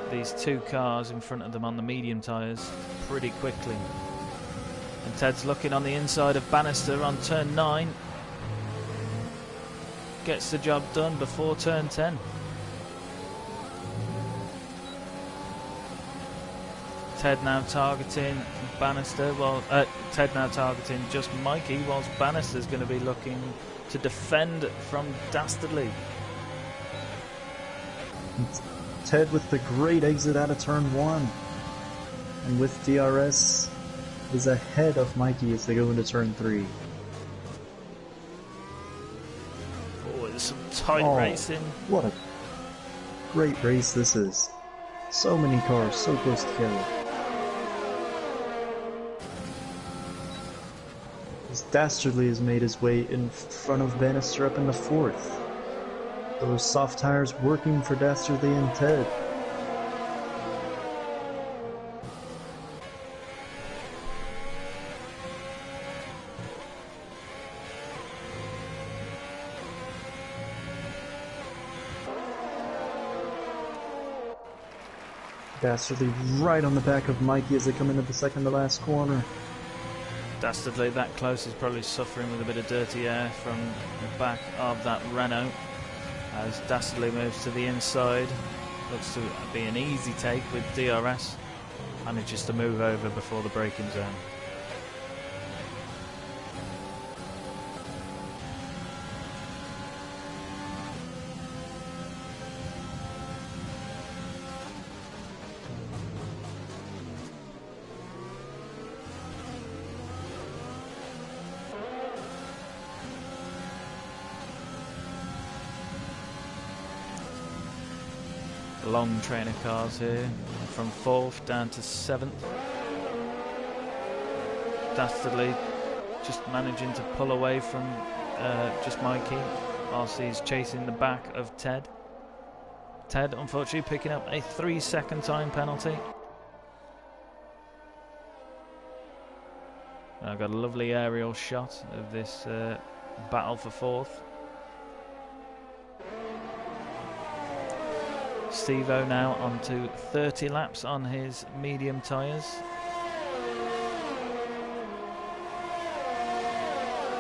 these 2 cars in front of them on the medium tyres pretty quickly. And Ted's looking on the inside of Bannister on turn 9. Gets the job done before turn 10. Ted now targeting Bannister, Ted now targeting just Mikey, whilst Bannister's going to be looking to defend from Dastardly. Ted with the great exit out of turn 1, and with DRS is ahead of Mikey as they go into turn 3. Oh, there's some tight racing. What a great race this is. So many cars so close together. As Dastardly has made his way in front of Bannister up in the 4th. Those soft tires working for Dastardly and Ted. Dastardly right on the back of Mikey as they come into the second to last corner. Dastardly that close is probably suffering with a bit of dirty air from the back of that Renault. As Dastardly moves to the inside, looks to be an easy take with DRS. Manages to move over before the braking zone. Long train of cars here, from 4th down to 7th. Dastardly just managing to pull away from just Mikey whilst he's chasing the back of Ted. Ted unfortunately picking up a 3-second time penalty. I've got a lovely aerial shot of this battle for 4th. Steve-O now on to 30 laps on his medium tyres.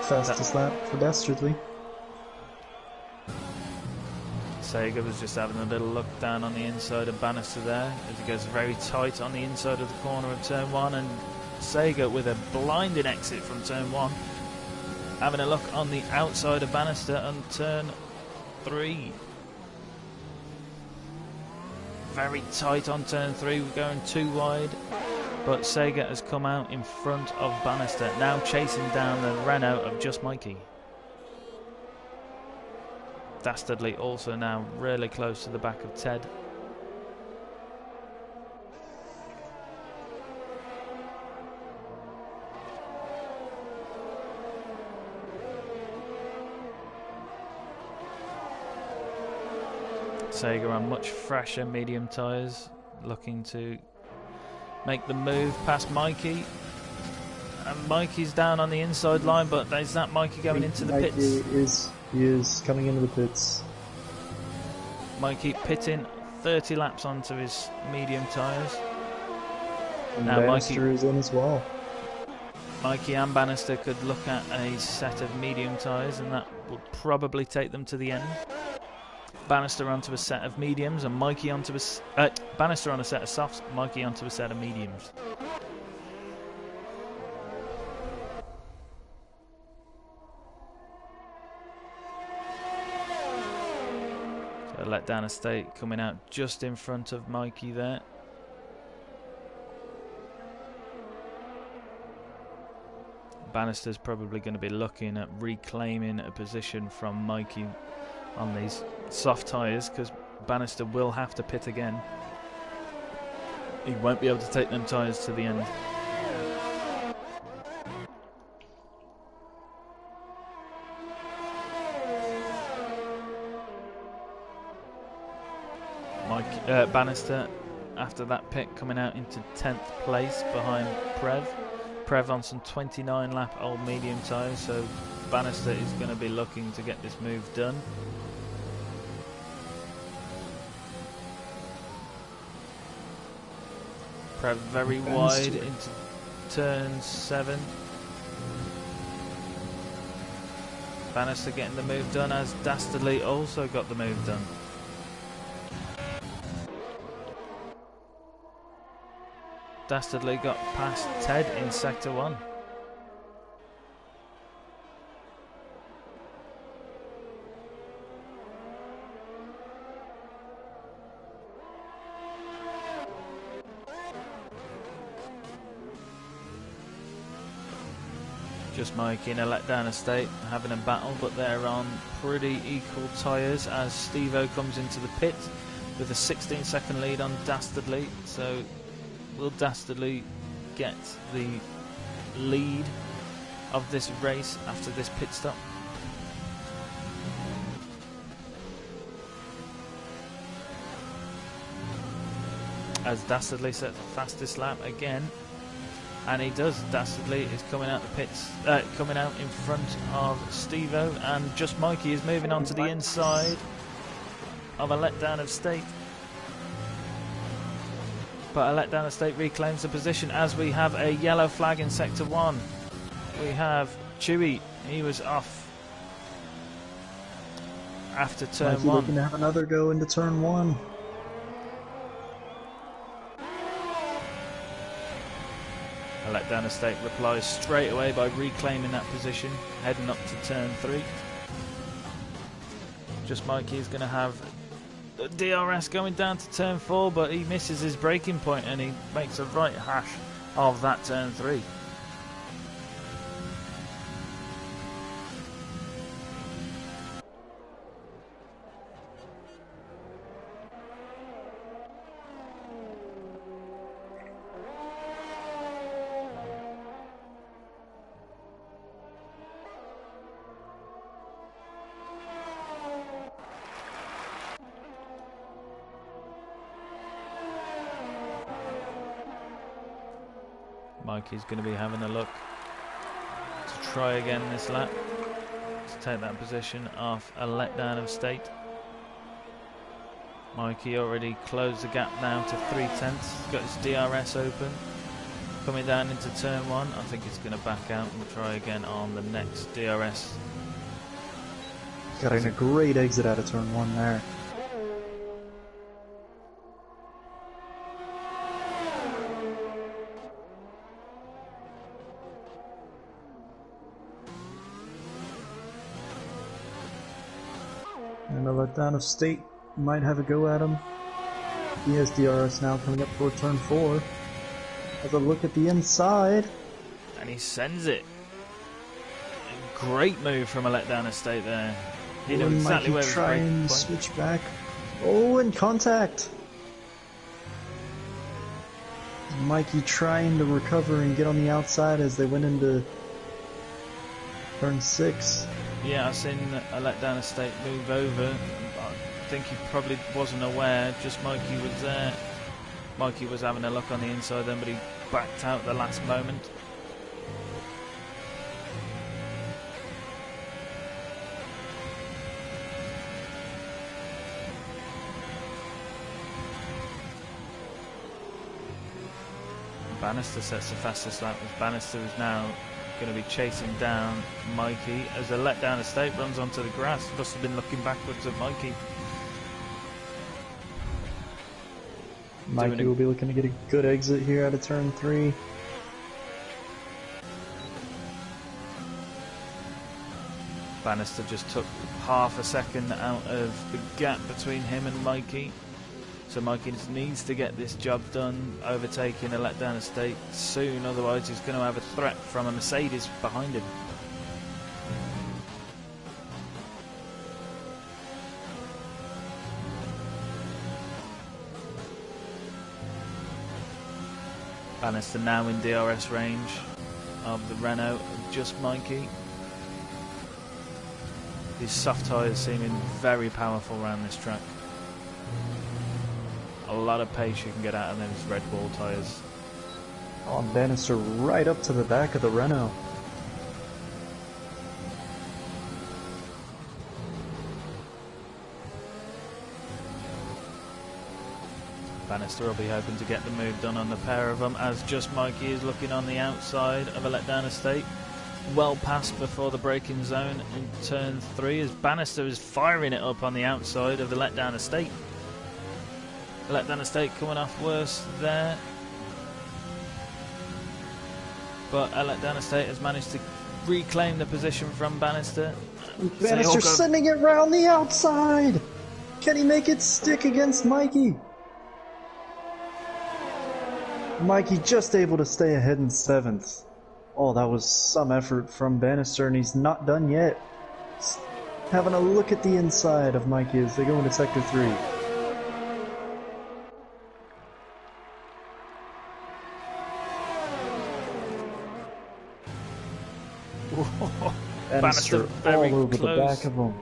Fastest lap for Dastardly. Sega was just having a little look down on the inside of Bannister there as he goes very tight on the inside of the corner of turn 1, and Sega with a blinding exit from turn 1 having a look on the outside of Bannister on turn 3. Very tight on turn 3, we're going too wide, but Sega has come out in front of Bannister, now chasing down the Renault of just Mikey. Dastardly also now really close to the back of Ted. Sega on much fresher medium tyres, looking to make the move past Mikey. And Mikey's down on the inside line, but is that Mikey going into the pits? He is coming into the pits. Mikey pitting 30 laps onto his medium tyres. And now Bannister is in as well. Mikey and Bannister could look at a set of medium tyres, and that would probably take them to the end. Bannister onto a set of mediums, and Mikey onto a Bannister on a set of softs, Mikey onto a set of mediums. So let down a state coming out just in front of Mikey there. Bannister's probably going to be looking at reclaiming a position from Mikey on these soft tyres, because Bannister will have to pit again. He won't be able to take them tyres to the end. Bannister, after that pit, coming out into 10th place behind Prev. Prev on some 29 lap old medium tyres, so Bannister is going to be looking to get this move done. Prev very wide into turn 7. Bannister getting the move done, as Dastardly also got the move done. Dastardly got past Ted in sector 1. Just Mikey in a letdown state, having a battle, but they're on pretty equal tyres as Steve-O comes into the pit with a 16-second lead on Dastardly. So will Dastardly get the lead of this race after this pit stop. As Dastardly sets the fastest lap again, and he does. Dastardly is coming out the pits, coming out in front of Stevo, and Just Mikey is moving on to the inside of a letdown of state. But a letdown of state reclaims the position as we have a yellow flag in sector 1. We have Chewy, he was off after turn Mikey 1. looking to have another go into turn 1. A letdown of state replies straight away by reclaiming that position, heading up to turn 3. Just Mikey is going to have the DRS going down to turn 4, but he misses his braking point and he makes a right hash of that turn 3. Mikey's going to be having a look to try again this lap to take that position off a letdown of state. Mikey already closed the gap now to 3/10. He's got his DRS open. Coming down into turn 1. I think he's going to back out and try again on the next DRS. Got a great exit out of turn 1 there. And a letdown of state might have a go at him. He has DRS now coming up for turn 4. Has a look at the inside. And he sends it. A great move from a letdown of state there. He knew exactly where he was braking. Switch back. Oh, and contact. Mikey trying to recover and get on the outside as they went into turn 6. Yeah, I've seen a letdown of state move over. I think he probably wasn't aware. Just Mikey was there. Mikey was having a look on the inside then, but he backed out at the last moment. Bannister sets the fastest lap as Bannister is now going to be chasing down Mikey as a letdown of state runs onto the grass. Must have been looking backwards at Mikey. Mikey will be looking to get a good exit here out of turn 3. Bannister just took half a second out of the gap between him and Mikey. So Mikey just needs to get this job done, overtaking a letdown of state soon, otherwise he's going to have a threat from a Mercedes behind him. Bannister now in DRS range of the Renault of Just Mikey. These soft tyres seeming very powerful around this track. A lot of pace you can get out of those Red Bull tyres. Oh, Bannister right up to the back of the Renault. Bannister will be hoping to get the move done on the pair of them as Just Mikey is looking on the outside of a letdown of state. Well past before the braking zone in turn 3 as Bannister is firing it up on the outside of the letdown of state. Letdown of state coming off worse there. But a letdown of state has managed to reclaim the position from Bannister. Bannister sending it round the outside! Can he make it stick against Mikey? Mikey just able to stay ahead in 7th. Oh, that was some effort from Bannister, and he's not done yet. Having a look at the inside of Mikey as they go into sector 3. Bannister all over close. the back of him.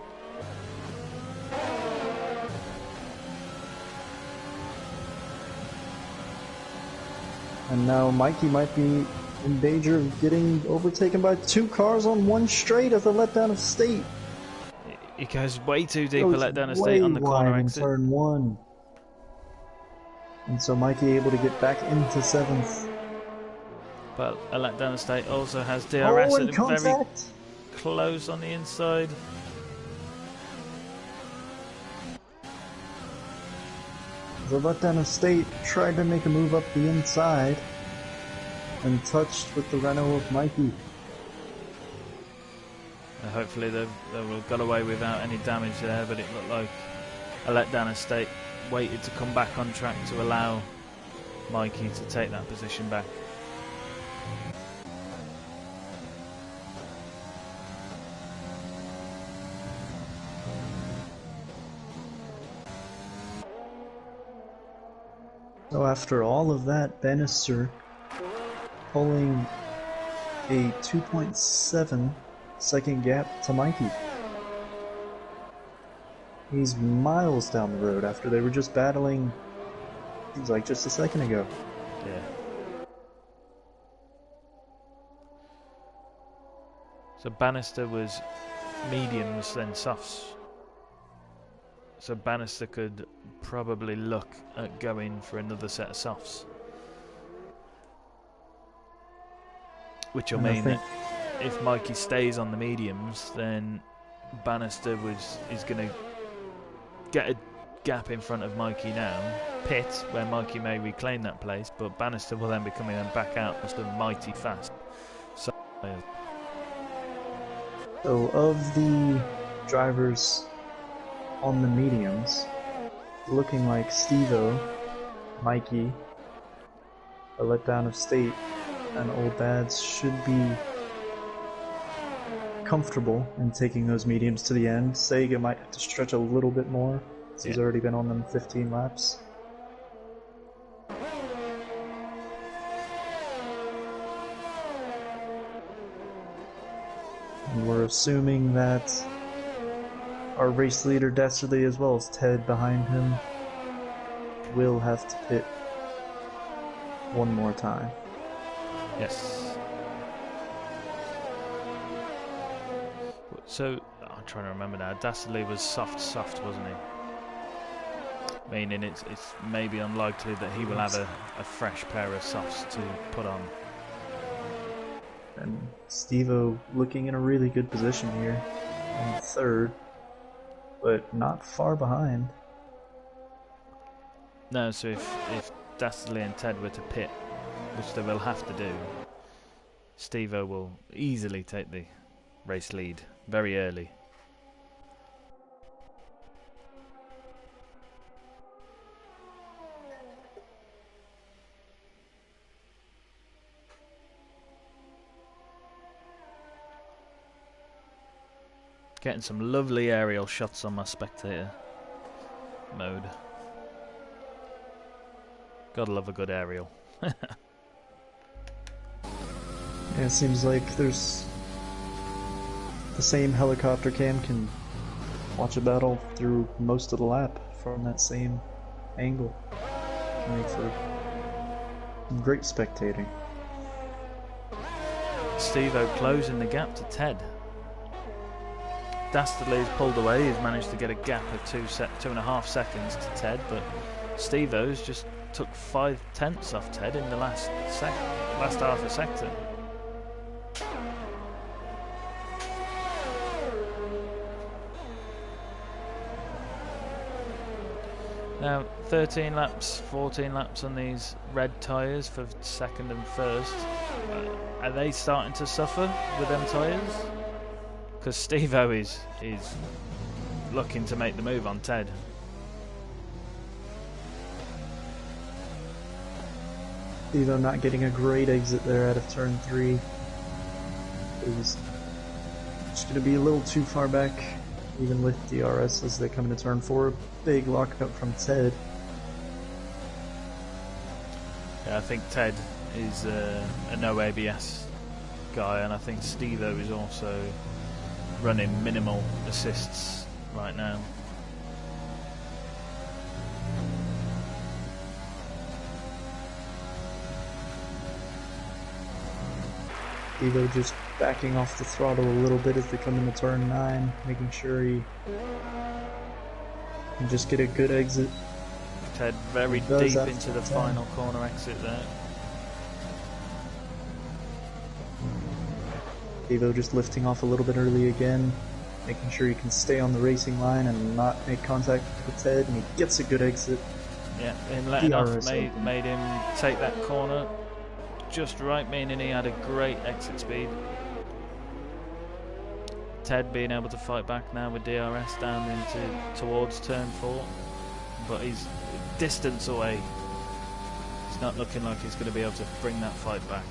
And now Mikey might be in danger of getting overtaken by two cars on one straight as a letdown of state. He goes way too deep a letdown of state on the corner exit. Turn one. And so Mikey able to get back into 7th. But a letdown of state also has DRS at contact. Very close on the inside. The letdown of state tried to make a move up the inside and touched with the Renault of Mikey. Hopefully they got away without any damage there, but it looked like a letdown of state waited to come back on track to allow Mikey to take that position back. So after all of that, Bannister pulling a 2.7 second gap to Mikey. He's miles down the road after they were just battling, seems like just a second ago. Yeah. So Bannister was mediums, then softs. So Bannister could probably look at going for another set of softs. Which will mean that if Mikey stays on the mediums, then Bannister is going to get a gap in front of Mikey now, pit, where Mikey may reclaim that place, but Bannister will then be coming back out just mighty fast. So of the drivers on the mediums, looking like Steve-O, Mikey, a letdown of state, and Old Dads should be comfortable in taking those mediums to the end. Sega might have to stretch a little bit more, since he's already been on them 15 laps. And we're assuming that our race leader Dastardly, as well as Ted behind him, will have to pit one more time. yes. So I'm trying to remember now. Dastardly was soft, wasn't he? Meaning it's maybe unlikely that he will have a fresh pair of softs to put on. And Steve-O looking in a really good position here, in 3rd, but not far behind. No, so if Dastardly and Ted were to pit, which they will have to do, Steve-O will easily take the race lead very early. Getting some lovely aerial shots on my spectator mode. Gotta love a good aerial. Yeah, it seems like there's the same helicopter cam can watch a battle through most of the lap from that same angle. Can make for some great spectating. Steve-O closing the gap to Ted. Dastardly's pulled away. He's managed to get a gap of 2.5 seconds to Ted, but Steve-O's just took 0.5 off Ted in the last half a sector. Now 13 laps, 14 laps on these red tyres for 2nd and 1st. Are they starting to suffer with them tyres? Because Steve-O is looking to make the move on Ted. Steve-O not getting a great exit there out of turn 3. Is just going to be a little too far back, even with DRS as they come into turn 4. Big lockup from Ted. Yeah, I think Ted is a no ABS guy, and I think Stevo is also running minimal assists right now. Stevo just backing off the throttle a little bit as they come into turn 9, making sure he can just get a good exit. Ted very deep into the final corner exit there. Stevo just lifting off a little bit early again, making sure he can stay on the racing line and not make contact with Ted, and he gets a good exit. Yeah, him letting off made him take that corner just right, meaning he had a great exit speed. Ted being able to fight back now with DRS down towards turn 4, but he's distance away. It's not looking like he's going to be able to bring that fight back.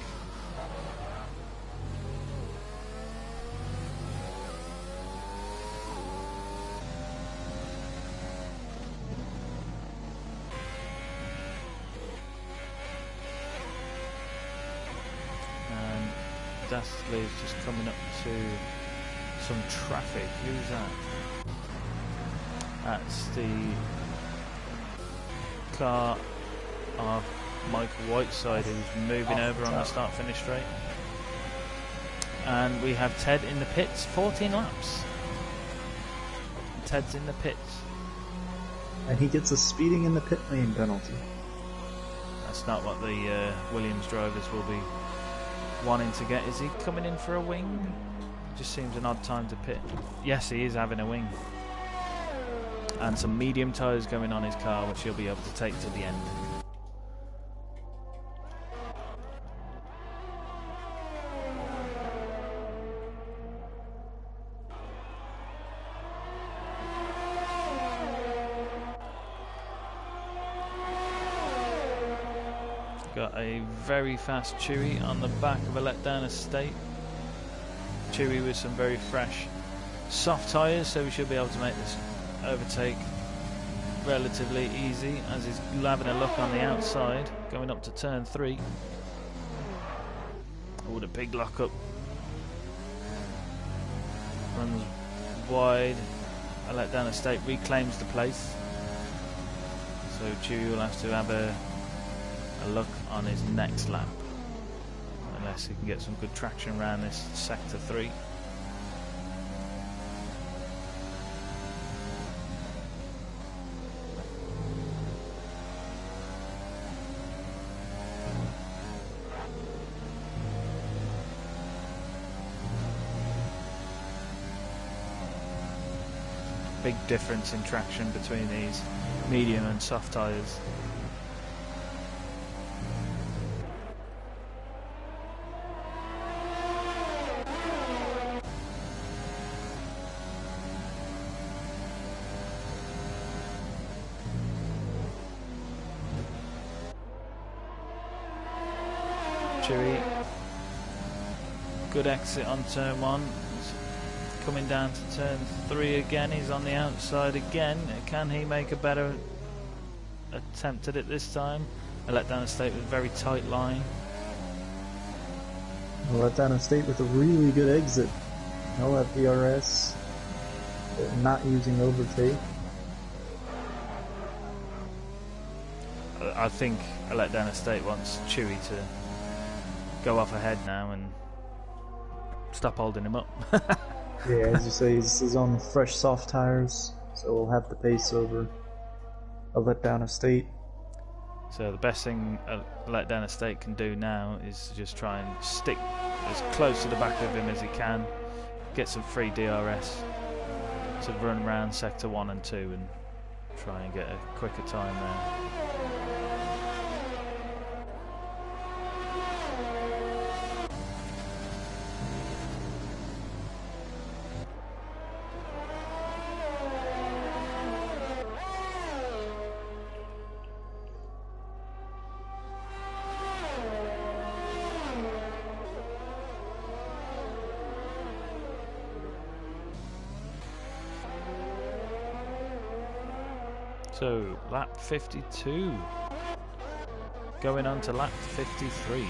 And Dastly is just coming up to some traffic. Who's that? That's the car of Michael Whiteside, who's moving over on the start-finish straight. And we have Ted in the pits, 14 laps. Ted's in the pits. And he gets a speeding in the pit lane penalty. That's not what the Williams drivers will be wanting to get. Is he coming in for a wing? Just seems an odd time to pit. Yes, he is having a wing. And some medium tyres going on his car, which he'll be able to take to the end. Got a very fast Chewy on the back of a letdown estate. Chewy with some very fresh soft tyres, so we should be able to make this overtake relatively easy, as he's having a look on the outside going up to turn 3. Oh, the big lock up. Runs wide. A letdown estate reclaims the place, so Chewy will have to have a look on his next lap, unless he can get some good traction around this sector 3. Big difference in traction between these medium and soft tyres. Chewy, good exit on turn 1. He's coming down to turn 3 again. He's on the outside again. Can he make a better attempt at it this time? A letdown estate with a very tight line. A letdown estate with a really good exit. No at DRS. Not using overtake. I think a letdown estate wants Chewy to go off ahead now and stop holding him up. Yeah, as you say, he's on fresh soft tires, so we'll have the pace over a letdown estate. So the best thing a letdown estate can do now is just try and stick as close to the back of him as he can, get some free DRS to run around sector 1 and 2 and try and get a quicker time there. So, lap 52, going on to lap 53.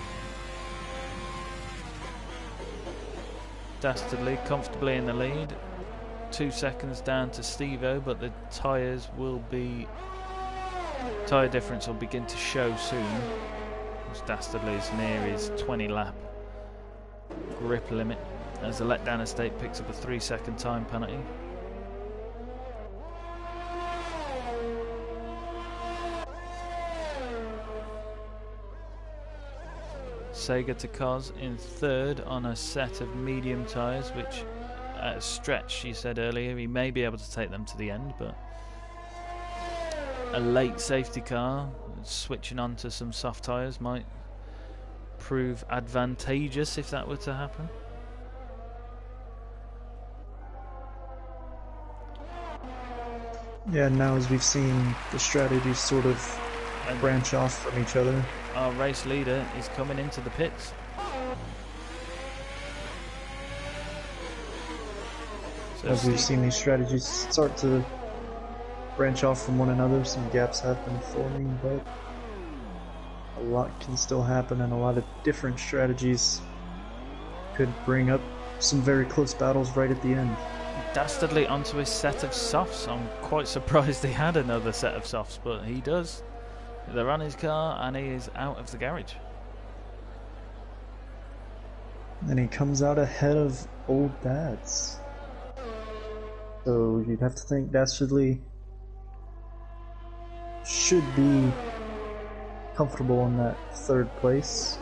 Dastardly comfortably in the lead. 2 seconds down to Steve-O, but the tyre difference will begin to show soon. As Dastardly is near his 20 lap grip limit, as the letdown estate picks up a 3-second time penalty. Sega to Cos in third on a set of medium tyres, which at a stretch, you said earlier, he may be able to take them to the end, but a late safety car switching on to some soft tyres might prove advantageous if that were to happen. Yeah, now as we've seen the strategies sort of branch off from each other. Our race leader is coming into the pits. So as we've seen these strategies start to branch off from one another, some gaps have been forming, but a lot can still happen, and a lot of different strategies could bring up some very close battles right at the end. Dastardly onto his set of softs. I'm quite surprised he had another set of softs, but he does. They're on his car and he is out of the garage. And he comes out ahead of Old Dads. So you'd have to think Dastardly should be comfortable in that third place,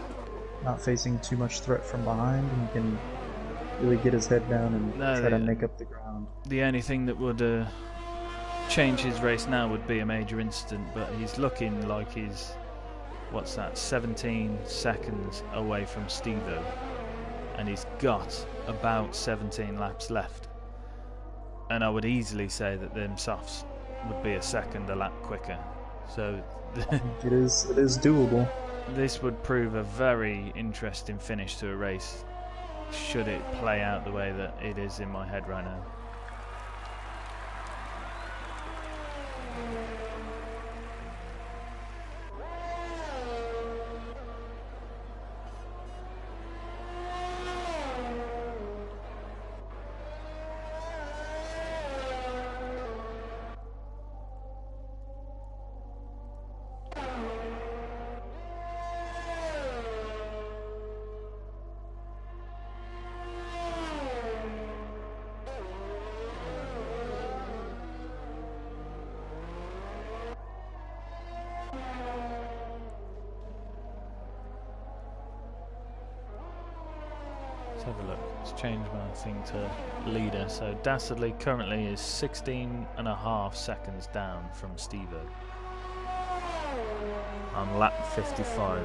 not facing too much threat from behind, and can really get his head down and try to make up the ground. The only thing that would change his race now would be a major incident, but he's looking like he's, 17 seconds away from Steve-O, and he's got about 17 laps left, and I would easily say that them softs would be a second a lap quicker, so it is doable. This would prove a very interesting finish to a race, should it play out the way that it is in my head right now. Let's have a look. Let's change my thing to leader. So Dastardly currently is 16.5 seconds down from Steve-O on lap 55.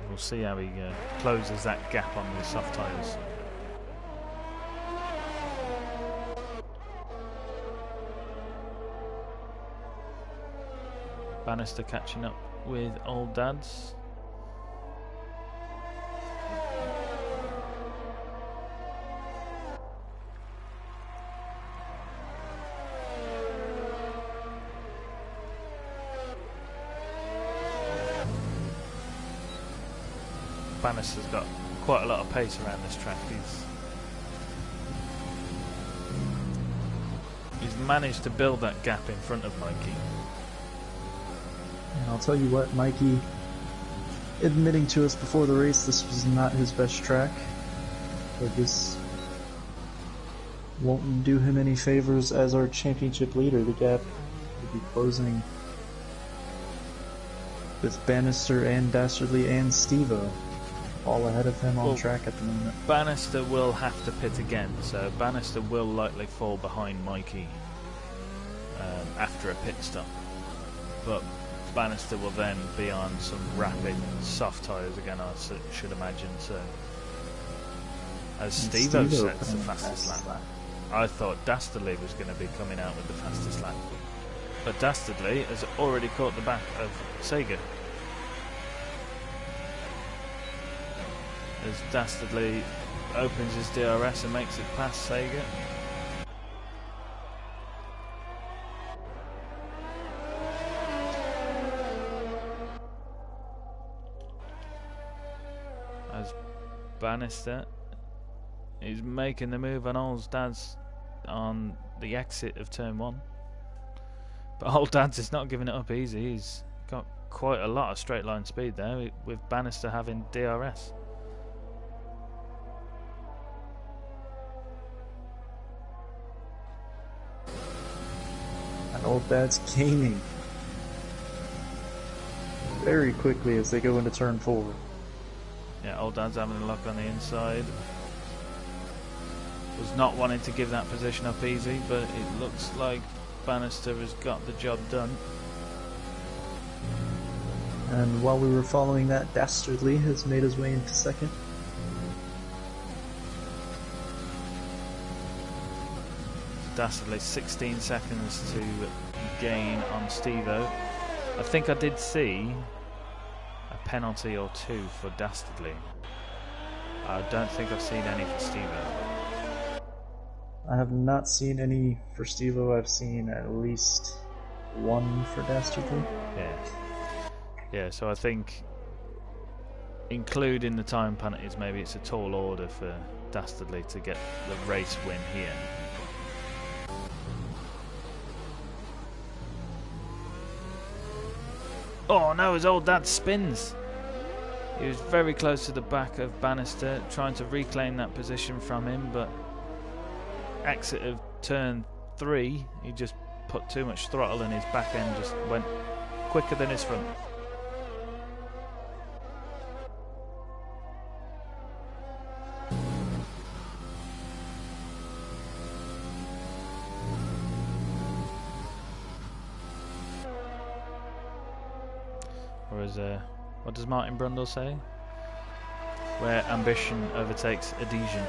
We'll see how he closes that gap on the soft tyres. Bannister catching up with Old Dads. Bannister's got quite a lot of pace around this track. He's managed to build that gap in front of Mikey. And I'll tell you what, Mikey, admitting to us before the race this was not his best track, but this won't do him any favors as our championship leader. The gap will be closing with Bannister and Dastardly and Steve-O all ahead of him on track at the moment. Bannister will have to pit again, so Bannister will likely fall behind Mikey after a pit stop. But Bannister will then be on some rapid soft tyres again, I should imagine. So as Steve-O sets the fastest lap, I thought Dastardly was going to be coming out with the fastest lap, but Dastardly has already caught the back of Sega. As Dastardly opens his DRS and makes it past Sega. As Bannister He's making the move on Old Dad's on the exit of turn 1. But Old Dad's is not giving it up easy. He's got quite a lot of straight line speed there, with Bannister having DRS. And Old Dad's gaining very quickly as they go into turn 4. Yeah, Old Dad's having a look on the inside. Was not wanting to give that position up easy, but it looks like Bannister has got the job done. And while we were following that, Dastardly has made his way into second. Dastardly 16 seconds to gain on Stevo. I think I did see a penalty or two for Dastardly. I don't think I've seen any for Stevo. I have not seen any for Stevo. I've seen at least one for Dastardly. Yeah, so I think, including the time penalties, maybe it's a tall order for Dastardly to get the race win here. Oh no, his Old Dad spins. He was very close to the back of Bannister, trying to reclaim that position from him, but exit of turn 3, he just put too much throttle and his back end just went quicker than his front. Whereas, what does Martin Brundle say? Where ambition overtakes adhesion.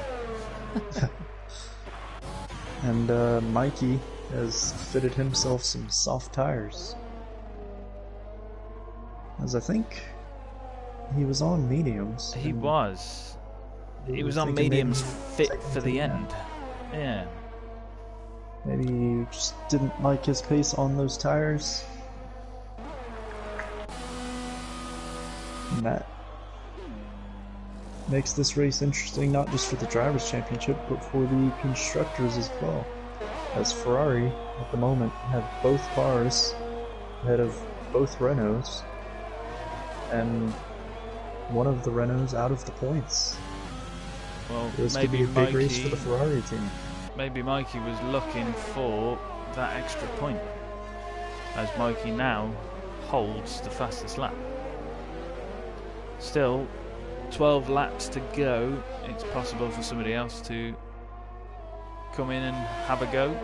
And Mikey has fitted himself some soft tires. As I think he was on mediums. He was. He was on mediums fit for the end. Yeah. Maybe he just didn't like his pace on those tires. And that makes this race interesting, not just for the Drivers' Championship, but for the Constructors as well. As Ferrari, at the moment, have both cars ahead of both Renaults, and one of the Renaults out of the points. Well, this maybe could be a big race for the Ferrari team. Maybe Mikey was looking for that extra point, as Mikey now holds the fastest lap. Still, 12 laps to go. It's possible for somebody else to come in and have a go.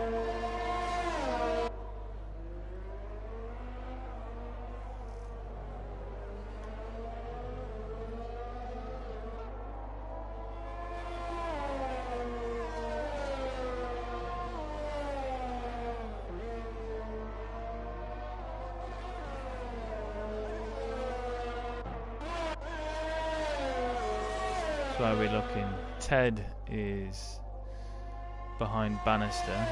So are we looking? Ted is behind Bannister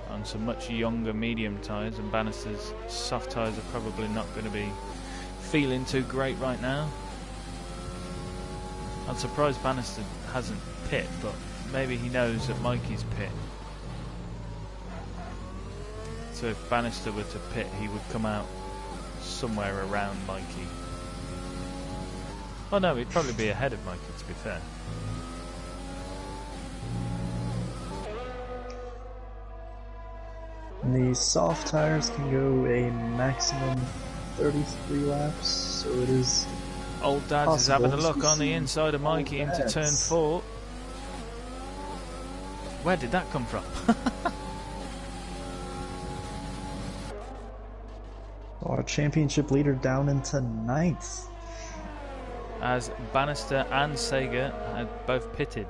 on some much younger medium tyres, and Bannister's soft tyres are probably not going to be feeling too great right now. I'm surprised Bannister hasn't pit, but maybe he knows that Mikey's pit. So if Bannister were to pit, he would come out somewhere around Mikey. Oh no, he'd probably be ahead of Mikey, to be fair. And the soft tires can go a maximum 33 laps, so it is Old Dad is having a look on the inside of Mikey into turn 4. Where did that come from? Our championship leader down into 9th. As Bannister and Sega had both pitted.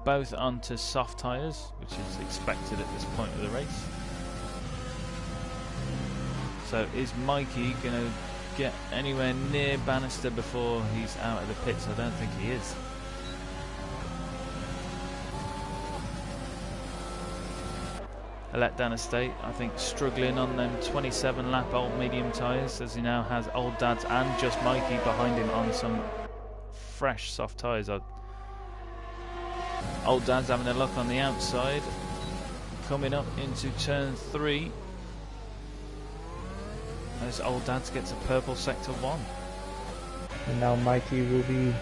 Both onto soft tyres, which is expected at this point of the race. So is Mikey going to get anywhere near Bannister before he's out of the pits? I don't think he is. A letdown estate, I think, struggling on them 27 lap old medium tyres, as he now has Old Dad's and just Mikey behind him on some fresh, soft tyres. Old Dad's having a look on the outside, coming up into turn 3. As Old Dad's gets a purple sector 1. And now Mikey will be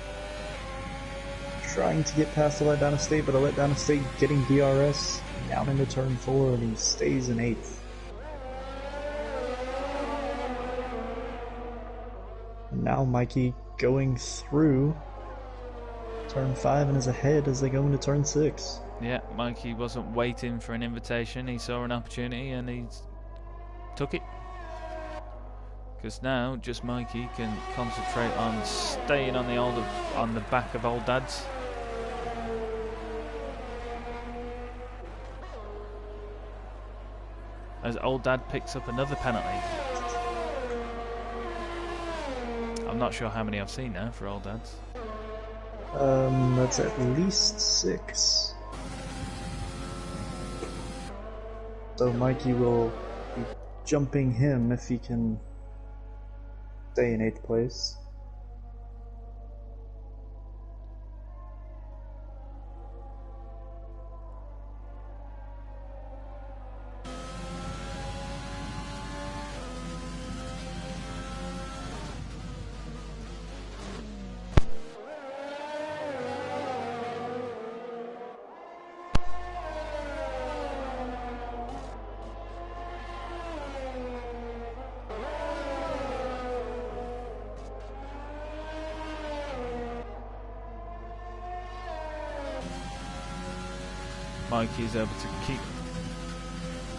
trying to get past the letdown estate, but a letdown estate getting DRS down into turn 4, and he stays in 8th. And now Mikey going through turn 5 and is ahead as they go into turn 6. Yeah, Mikey wasn't waiting for an invitation. He saw an opportunity and he took it. Because now just Mikey can concentrate on staying on the back of Old Dad's. As Old Dad picks up another penalty. I'm not sure how many I've seen now for Old Dad's. That's at least 6. So Mikey will be jumping him if he can stay in 8th place. Mikey is able to keep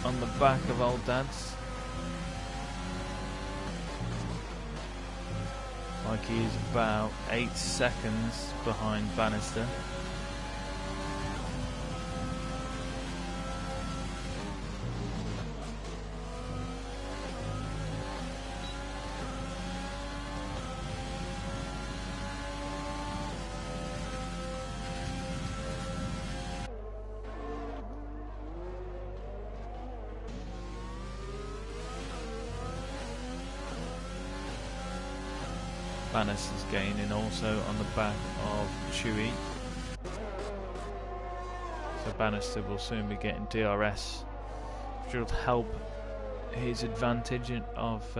on the back of Old Dad's. Mikey is about 8 seconds behind Bannister. Bannister's gaining also on the back of Chewy. So Bannister will soon be getting DRS, which will help his advantage of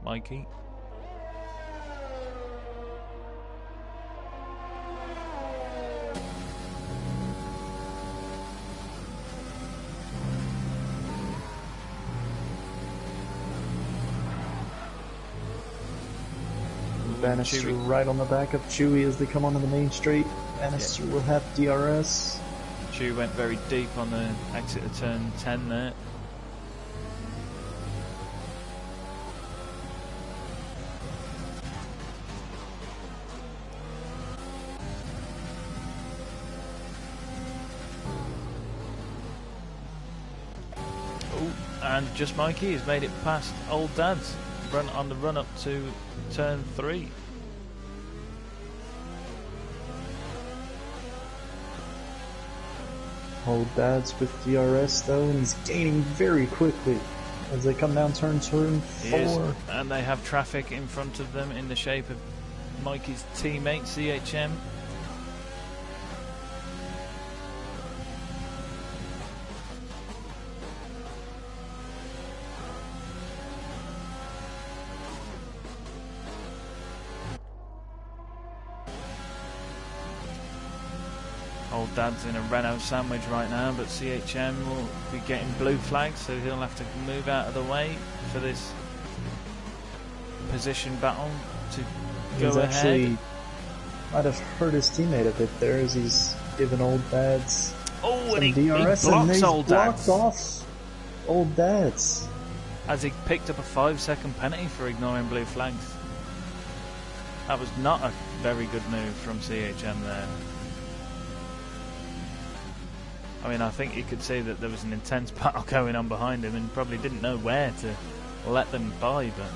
Mikey. Bannister right on the back of Chewy as they come onto the main straight. Bannister will have DRS. Chewy went very deep on the exit of turn 10 there. Oh, and just Mikey has made it past Old Dad's. Run on the run up to turn 3. Old Dad's with DRS though, and he's gaining very quickly as they come down turn 4. And they have traffic in front of them in the shape of Mikey's teammate CHM. Old Dad's in a Renault sandwich right now, but CHM will be getting blue flags, so he'll have to move out of the way for this position battle to go ahead. Actually might have hurt his teammate a bit there as he's given Old Dad's some DRS, he blocks and he's Old Dad's. blocked off Old Dad's. As he picked up a 5-second penalty for ignoring blue flags. That was not a very good move from CHM there. I mean, I think you could see that there was an intense battle going on behind him and probably didn't know where to let them by, but...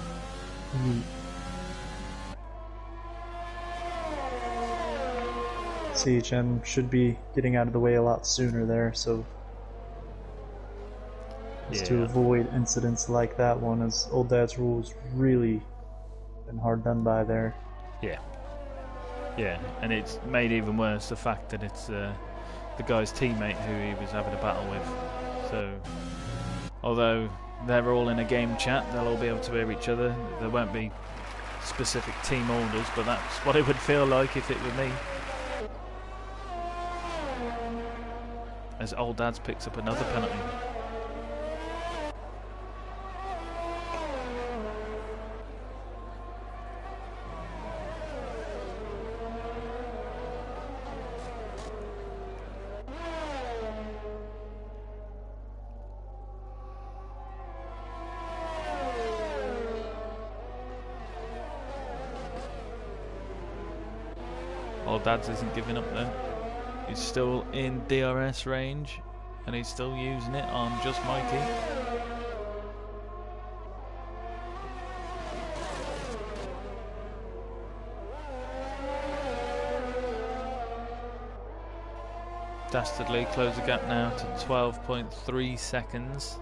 CHM should be getting out of the way a lot sooner there, so... Just to avoid incidents like that one, as Old Dad's rules really been hard done by there. Yeah. Yeah, and it's made even worse the fact that it's the guy's teammate who he was having a battle with. So, although they're all in a game chat, they'll all be able to hear each other. There won't be specific team orders, but that's what it would feel like if it were me. As Old Dads picks up another penalty. Old Dads isn't giving up though. He's still in DRS range and he's still using it on just Mikey. Dastardly close the gap now to 12.3 seconds.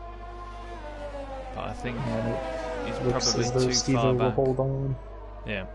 But I think he's probably too far back. Hold on. Yeah.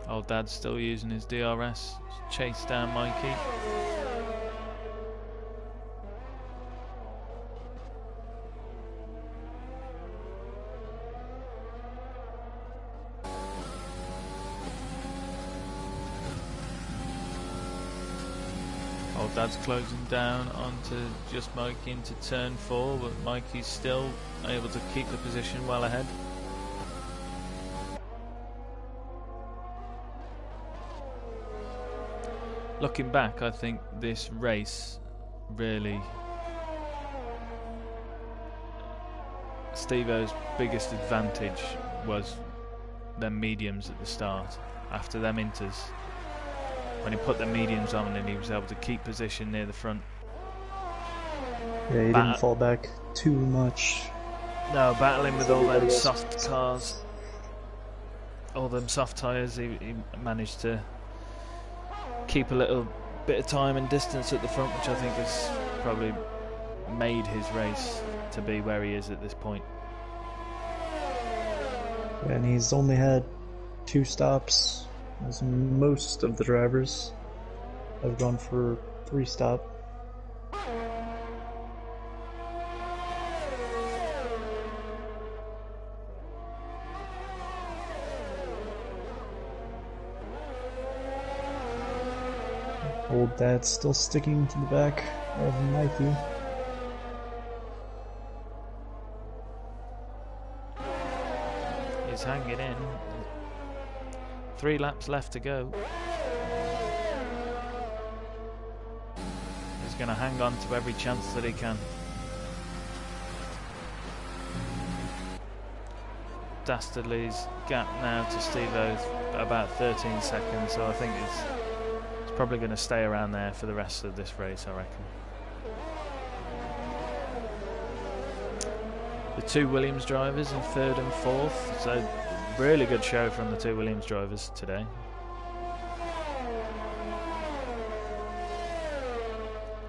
Old Dad's still using his DRS to chase down Mikey. Old Dad's closing down onto just Mikey into turn 4, but Mikey's still able to keep the position well ahead. Looking back, I think this race really, Steve-O's biggest advantage was them mediums at the start. After them inters, when he put the mediums on and he was able to keep position near the front. Yeah, he didn't fall back too much. No, battling with all them soft cars, all them soft tyres, he managed to keep a little bit of time and distance at the front, which I think has probably made his race to be where he is at this point. And he's only had 2 stops, as most of the drivers have gone for 3 stop. Old Dad's still sticking to the back of Mikey. He's hanging in. 3 laps left to go. He's going to hang on to every chance that he can. Dastardly's gap now to Steve-O's about 13 seconds, so I think it's probably going to stay around there for the rest of this race, I reckon. The 2 Williams drivers in 3rd and 4th, so really good show from the 2 Williams drivers today.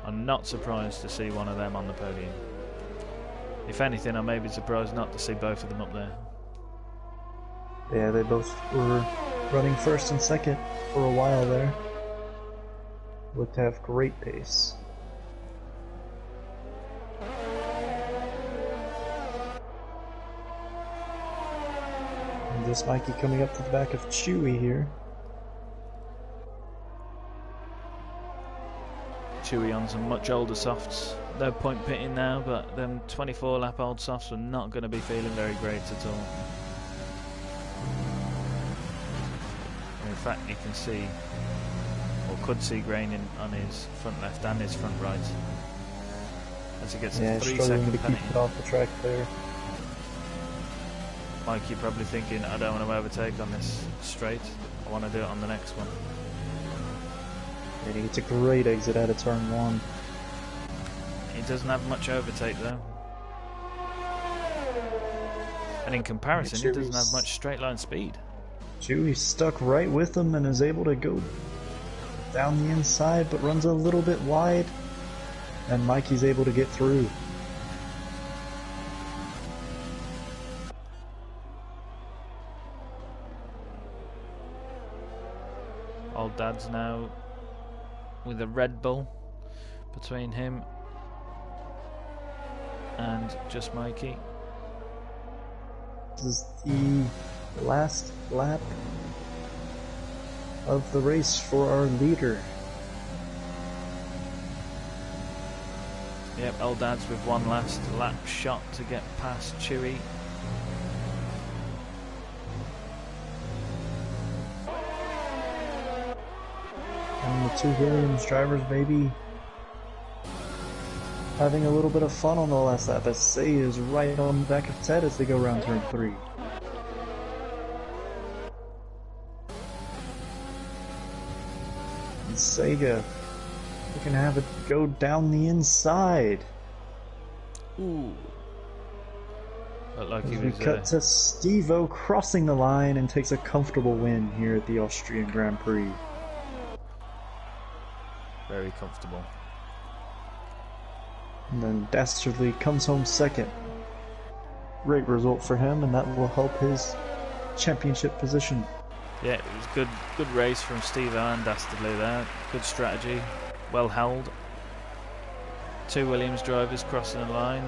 I'm not surprised to see one of them on the podium. If anything, I may be surprised not to see both of them up there. Yeah, they both were running 1st and 2nd for a while there. Looked to have great pace. And just Mikey coming up to the back of Chewy here. Chewy on some much older softs. No point pitting now, but them 24 lap old softs are not going to be feeling very great at all. In fact, you can see, or could see, graining on his front left and his front right as he gets a 3-second penalty. Keep it off the track there. Mikey probably thinking, I don't want to overtake on this straight, I want to do it on the next one. And he gets a great exit out of turn 1. He doesn't have much overtake though. And in comparison, he doesn't have much straight line speed. Chewy's stuck right with him and is able to go down the inside, but runs a little bit wide. And Mikey's able to get through. Old Dad's now with a Red Bull between him and just Mikey. This is the last lap of the race for our leader. Yep, Old Dad's with one last lap shot to get past Chewy. And the 2 Williams drivers maybe having a little bit of fun on the last lap, as Say is right on the back of Ted as they go around turn 3. And Sega, we can have it go down the inside. Ooh. Looked like he We was cut to Steve-O crossing the line and takes a comfortable win here at the Austrian Grand Prix. very comfortable. And then Dastardly comes home second. Great result for him, and that will help his championship position. Yeah, it was good race from Steve and Dastardly there. Good strategy, well held. 2 Williams drivers crossing the line.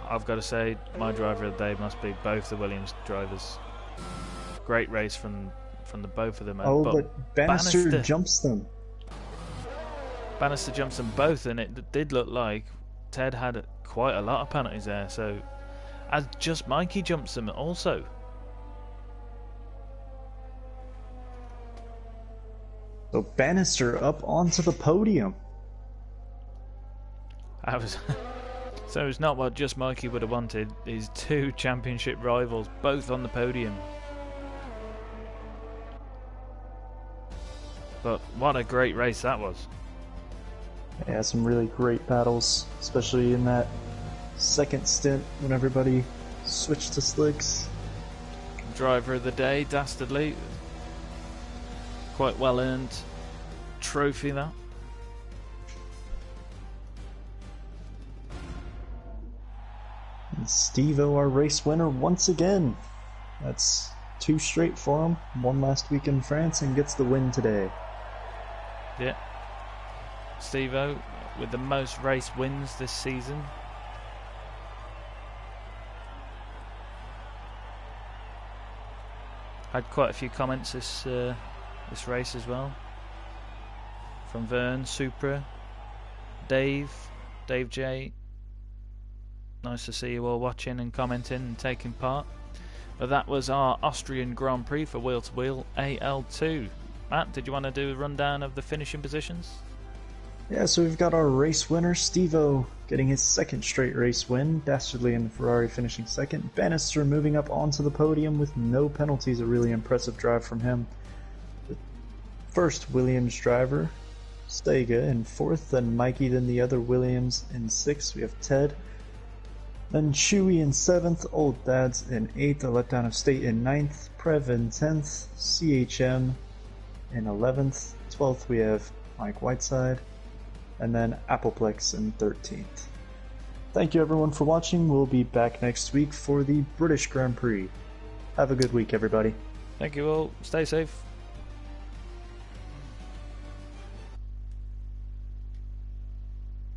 I've got to say, my driver of the day must be both the Williams drivers. Great race from the both of them. Oh, but Bannister jumps them. Bannister jumps them both, and it did look like Ted had quite a lot of penalties there. So, as just Mikey jumps them also. So Bannister up onto the podium. So it's not what just Mikey would have wanted. His 2 championship rivals both on the podium. But what a great race that was. Yeah, some really great battles, especially in that second stint when everybody switched to slicks. Driver of the day, Dastardly. Quite well earned trophy that. And Steve-O, our race winner once again. That's 2 straight for him. 1 last week in France and gets the win today. Yeah. Steve-O with the most race wins this season. Had quite a few comments this race as well. From Vern, Supra, Dave J. Nice to see you all watching and commenting and taking part. But that was our Austrian Grand Prix for Wheel to Wheel AL2. Matt, did you want to do a rundown of the finishing positions? Yeah, so we've got our race winner, Steve-O, getting his 2nd straight race win. Dastardly and Ferrari finishing 2nd. Bannister moving up onto the podium with no penalties. A really impressive drive from him. The 1st Williams driver, Stega, in 4th. Then Mikey, then the other Williams in 6th. We have Ted. Then Chewy in 7th. Old Dads in 8th. A letdown of State in 9th. Prev in 10th. CHM in 11th. 12th we have Mike Whiteside. And then Appleplex in 13th. Thank you everyone for watching. We'll be back next week for the British Grand Prix. Have a good week, everybody. Thank you all. Stay safe.